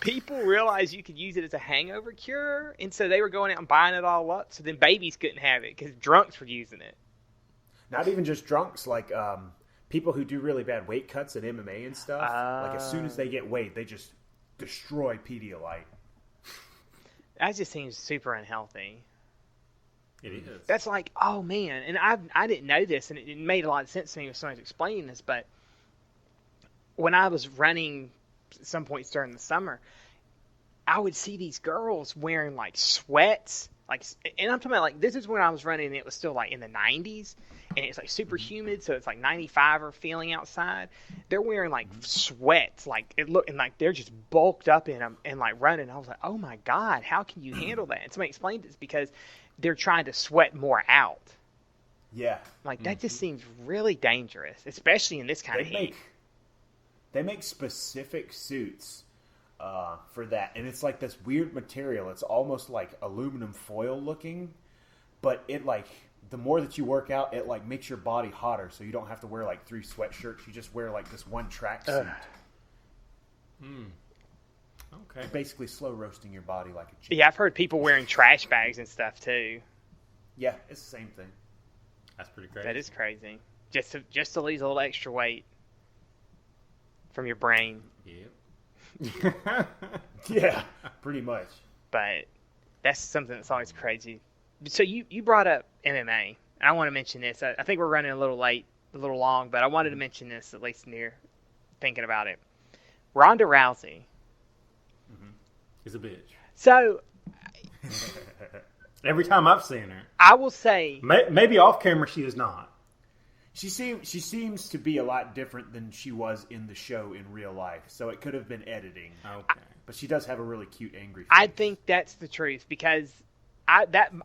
people realized you could use it as a hangover cure, and so they were going out and buying it all up. So then babies couldn't have it because drunks were using it. Not even just drunks, like people who do really bad weight cuts at MMA and stuff. Like as soon as they get weight, they just destroy Pedialyte. That just seems super unhealthy. It is. That's like, oh man, and I didn't know this, and it made a lot of sense to me when someone was explaining this, but when I was running at some points during the summer, I would see these girls wearing like sweats, like, and I'm talking about like, this is when I was running and it was still like in the 90s, and it's like super humid, so it's like 95 or feeling outside. They're wearing like sweats, like it looked, and like they're just bulked up in them and like running. I was like, oh my God, how can you handle that? And somebody explained it's because they're trying to sweat more out. Yeah. Like that just seems really dangerous, especially in this kind of heat. They make specific suits for that, and it's like this weird material. It's almost like aluminum foil looking, but it like the more that you work out, it like makes your body hotter, so you don't have to wear like 3 sweatshirts. You just wear like this one track suit. Okay. Basically slow roasting your body like a chicken. Yeah, I've heard people wearing trash bags and stuff too. Yeah, it's the same thing. That's pretty crazy. That is crazy. Just to lose a little extra weight from your brain. Yep. Yeah, pretty much. But that's something that's always crazy. So you brought up MMA. I want to mention this. I think we're running a little late, a little long, but I wanted to mention this at least near thinking about it. Ronda Rousey. He's a bitch. So Every time I've seen her. I will say, Maybe off camera she is not. She seems to be a lot different than she was in the show in real life. So it could have been editing. Okay. But she does have a really cute, angry face. I think that's the truth because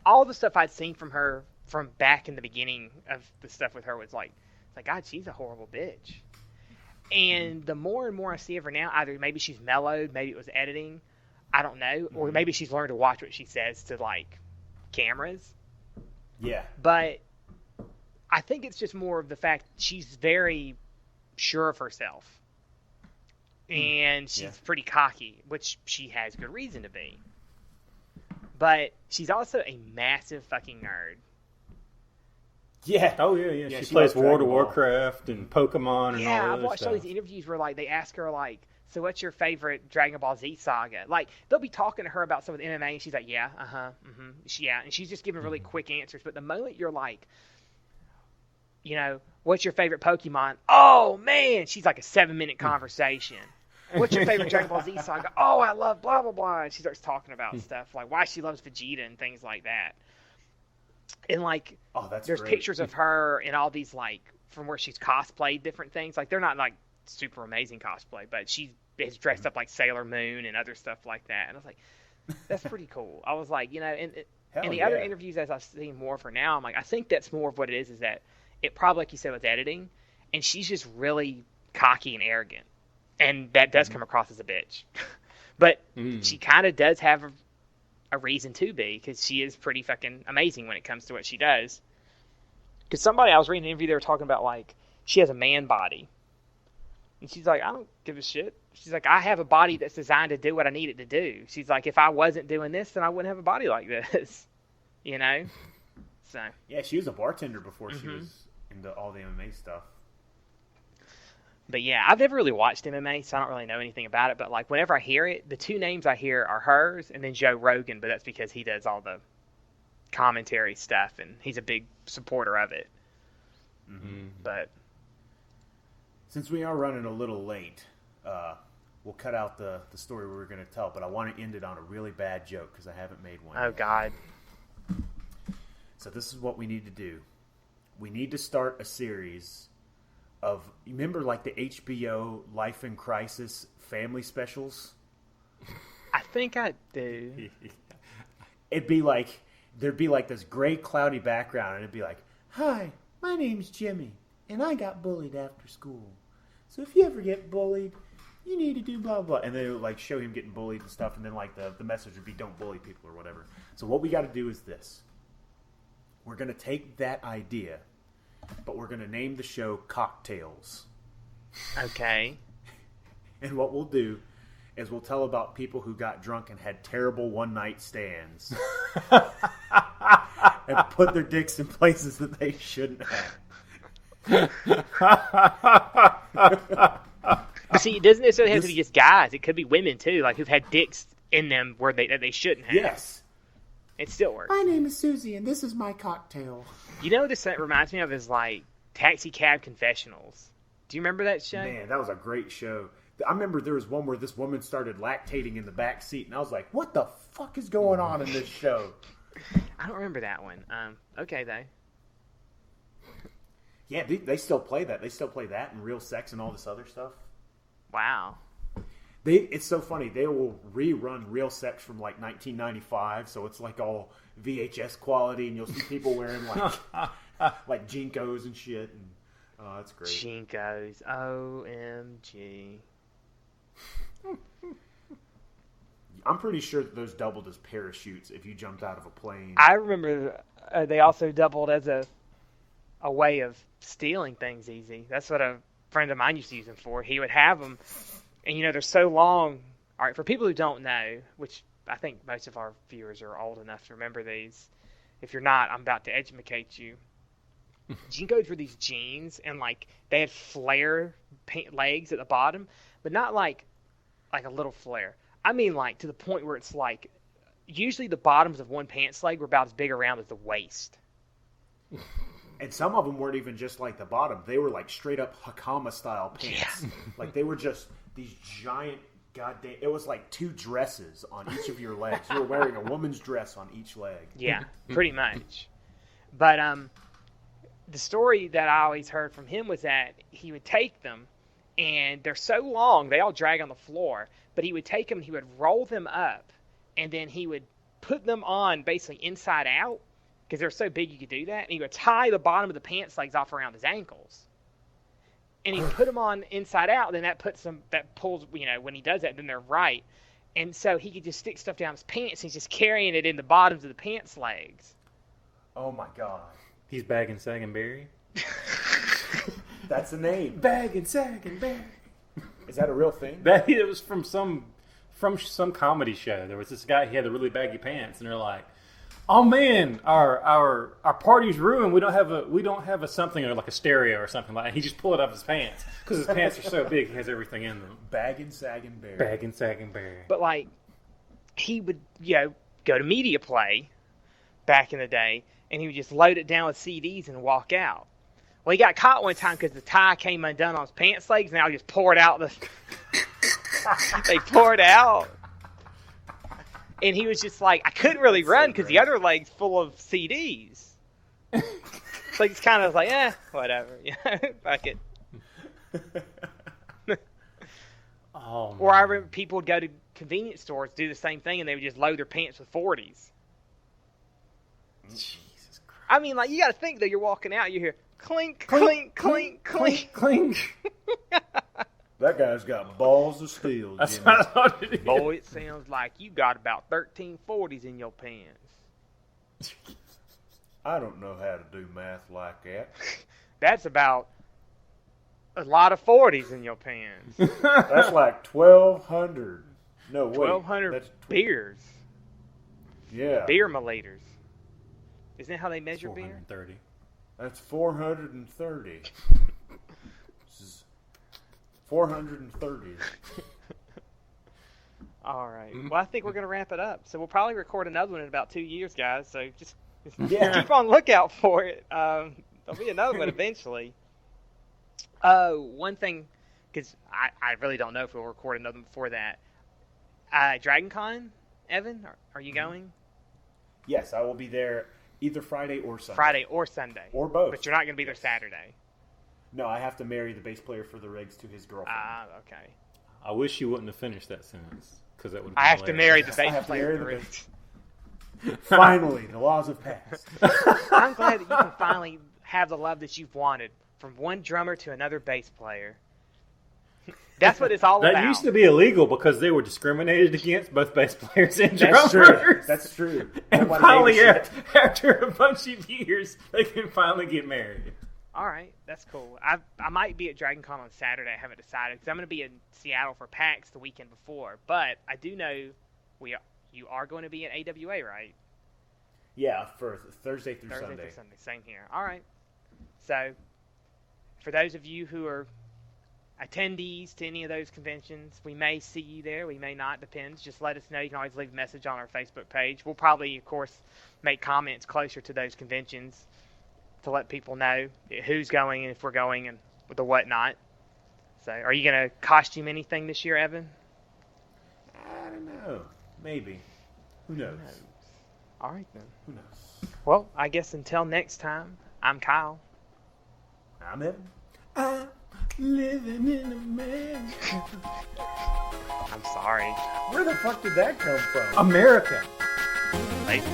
all the stuff I'd seen from her from back in the beginning of the stuff with her was like, God, she's a horrible bitch. And the more and more I see of her now, either maybe she's mellowed, maybe it was editing, I don't know, or maybe she's learned to watch what she says to like cameras. Yeah. But I think it's just more of the fact she's very sure of herself. And she's pretty cocky, which she has good reason to be. But she's also a massive fucking nerd. Yeah. Oh yeah. Yeah, She she plays loves World Dragon of Ball. Warcraft and Pokemon and all Yeah, that I've other watched all these stuff. interviews where like they ask her like, so what's your favorite Dragon Ball Z saga? Like they'll be talking to her about some of the MMA, and she's like, yeah, yeah, and she's just giving really quick answers. But the moment you're like, what's your favorite Pokemon? Oh man, she's like a 7-minute conversation. What's your favorite Dragon Ball Z saga? Oh, I love blah blah blah. And she starts talking about stuff like why she loves Vegeta and things like that. And like, that's there's great. pictures of her in all these like from where she's cosplayed different things. Like they're not like super amazing cosplay, but she is dressed up like Sailor Moon and other stuff like that. And I was like, that's pretty cool. I was like, and the other interviews as I've seen more of her now, I'm like, I think that's more of what it is that it probably, like you said, with editing, and she's just really cocky and arrogant. And that does come across as a bitch. But she kind of does have a reason to be, because she is pretty fucking amazing when it comes to what she does. Because I was reading an interview, they were talking about, like, she has a man body. And she's like, I don't give a shit. She's like, I have a body that's designed to do what I need it to do. She's like, if I wasn't doing this, then I wouldn't have a body like this. So. Yeah, she was a bartender before she was into all the MMA stuff. But yeah, I've never really watched MMA, so I don't really know anything about it. But like, whenever I hear it, the two names I hear are hers and then Joe Rogan. But that's because he does all the commentary stuff, and he's a big supporter of it. But since we are running a little late, we'll cut out the story we were going to tell. But I want to end it on a really bad joke because I haven't made one. oh yet. god, So this is what we need to do. We need to start a series of, you remember like the HBO Life in Crisis family specials? I think I do. It'd be like, there'd be like this gray cloudy background, and it'd be like, hi, my name's Jimmy, and I got bullied after school. So if you ever get bullied, you need to do blah, blah. And they would like show him getting bullied and stuff, and then like the message would be don't bully people or whatever. So what we got to do is this. We're going to take that idea, but we're going to name the show Cocktails. Okay. And what we'll do is we'll tell about people who got drunk and had terrible one-night stands. And put their dicks in places that they shouldn't have. But see, it doesn't necessarily have to be just guys. It could be women too, like who've had dicks in them where that they shouldn't have. Yes. It still works. My name is Susie, and this is my cocktail. You know what this reminds me of is like Taxi Cab Confessionals. Do you remember that show? Man, that was a great show. I remember there was one where this woman started lactating in the back seat, and I was like, what the fuck is going on in this show? I don't remember that one. Okay, though. Yeah, they still play that. They still play that and Real Sex and all this other stuff. Wow. It's so funny. They will rerun Real Sex from like 1995, so it's like all VHS quality, and you'll see people wearing like Jinkos and shit. And that's great. Jinkos. OMG. I'm pretty sure that those doubled as parachutes if you jumped out of a plane. I remember they also doubled as a way of stealing things easy. That's what a friend of mine used to use them for. He would have them, and they're so long. All right, for people who don't know, which I think most of our viewers are old enough to remember these. If you're not, I'm about to educate you. Jinkos were these jeans, and like they had flare legs at the bottom, but not like a little flare. I mean, like to the point where it's like usually the bottoms of one pants leg were about as big around as the waist. And some of them weren't even just like the bottom; they were like straight up Hakama style pants. Yeah. Like they were just these giant goddamn. It was like two dresses on each of your legs. You were wearing a woman's dress on each leg. Yeah, pretty much. But the story that I always heard from him was that he would take them, and they're so long they all drag on the floor. But he would take them, and he would roll them up, and then he would put them on basically inside out because they're so big you could do that. And he would tie the bottom of the pants legs off around his ankles, and he put them on inside out. Then that pulls when he does that, then they're right. And so he could just stick stuff down his pants. And he's just carrying it in the bottoms of the pants legs. Oh my god. He's bagging Sag and Berry. That's the name. Bagging Sag and Berry. Is that a real thing? It was from some comedy show. There was this guy, he had the really baggy pants, and they're like, oh man, our party's ruined. We don't have a something or like a stereo or something like that. He just pulled it off his pants because his pants are so big. He has everything in them. Bagging, sagging, bear. Bagging, sagging, bear. But like, he would go to media play back in the day, and he would just load it down with CDs and walk out. Well, he got caught one time because the tie came undone on his pants legs, and I just poured out they poured out. And he was just like, I couldn't really run because the other leg's full of CDs. So he's kind of like, whatever. Fuck it. Oh, or I remember people would go to convenience stores, do the same thing, and they would just load their pants with 40s. Jesus Christ. I mean, like, you got to think that you're walking out, you hear clink, clink, clink, clink. Clink. That guy's got balls of steel, That's Jimmy. what I thought it is. Boy, it sounds like you got about 13 40s in your pants. I don't know how to do math like that. That's about a lot of 40s in your pants. That's like 1,200. No, wait. 1,200 That's beers. Yeah. Beer milliliters. Isn't that how they measure beer? 430. That's 430. This is 430. All right. Well, I think we're going to wrap it up. So we'll probably record another one in about 2 years, guys. So just keep on lookout for it. There'll be another one eventually. One thing, because I really don't know if we'll record another one before that. Dragon Con, Evan, are you going? Yes, I will be there either Friday or Sunday. Friday or Sunday. Or both. But you're not going to be there Saturday. No, I have to marry the bass player for the Rigs to his girlfriend. Okay. I wish you wouldn't have finished that sentence because that would. I have to marry the I bass have to player. marry the Finally, the laws have passed. I'm glad that you can finally have the love that you've wanted from one drummer to another bass player. That's what it's all That about. used to be illegal because they were discriminated against, both bass players and That's drummers. true. That's true. And Nobody finally, gave a shit. after a bunch of years, they can finally get married. All right, that's cool. I might be at Dragon Con on Saturday. I haven't decided because I'm going to be in Seattle for PAX the weekend before. But I do know you are going to be at AWA, right? Yeah, for Thursday through Thursday Sunday. through Sunday. Same here. All right. So for those of you who are attendees to any of those conventions, we may see you there. We may not. Depends. Just let us know. You can always leave a message on our Facebook page. We'll probably, of course, make comments closer to those conventions to let people know who's going and if we're going and the whatnot. So, are you going to costume anything this year, Evan? I don't know. Maybe. Who knows? All right, then. Who knows? Well, I guess until next time, I'm Kyle. I'm Evan. I'm living in America. I'm sorry. Where the fuck did that come from? America. Later.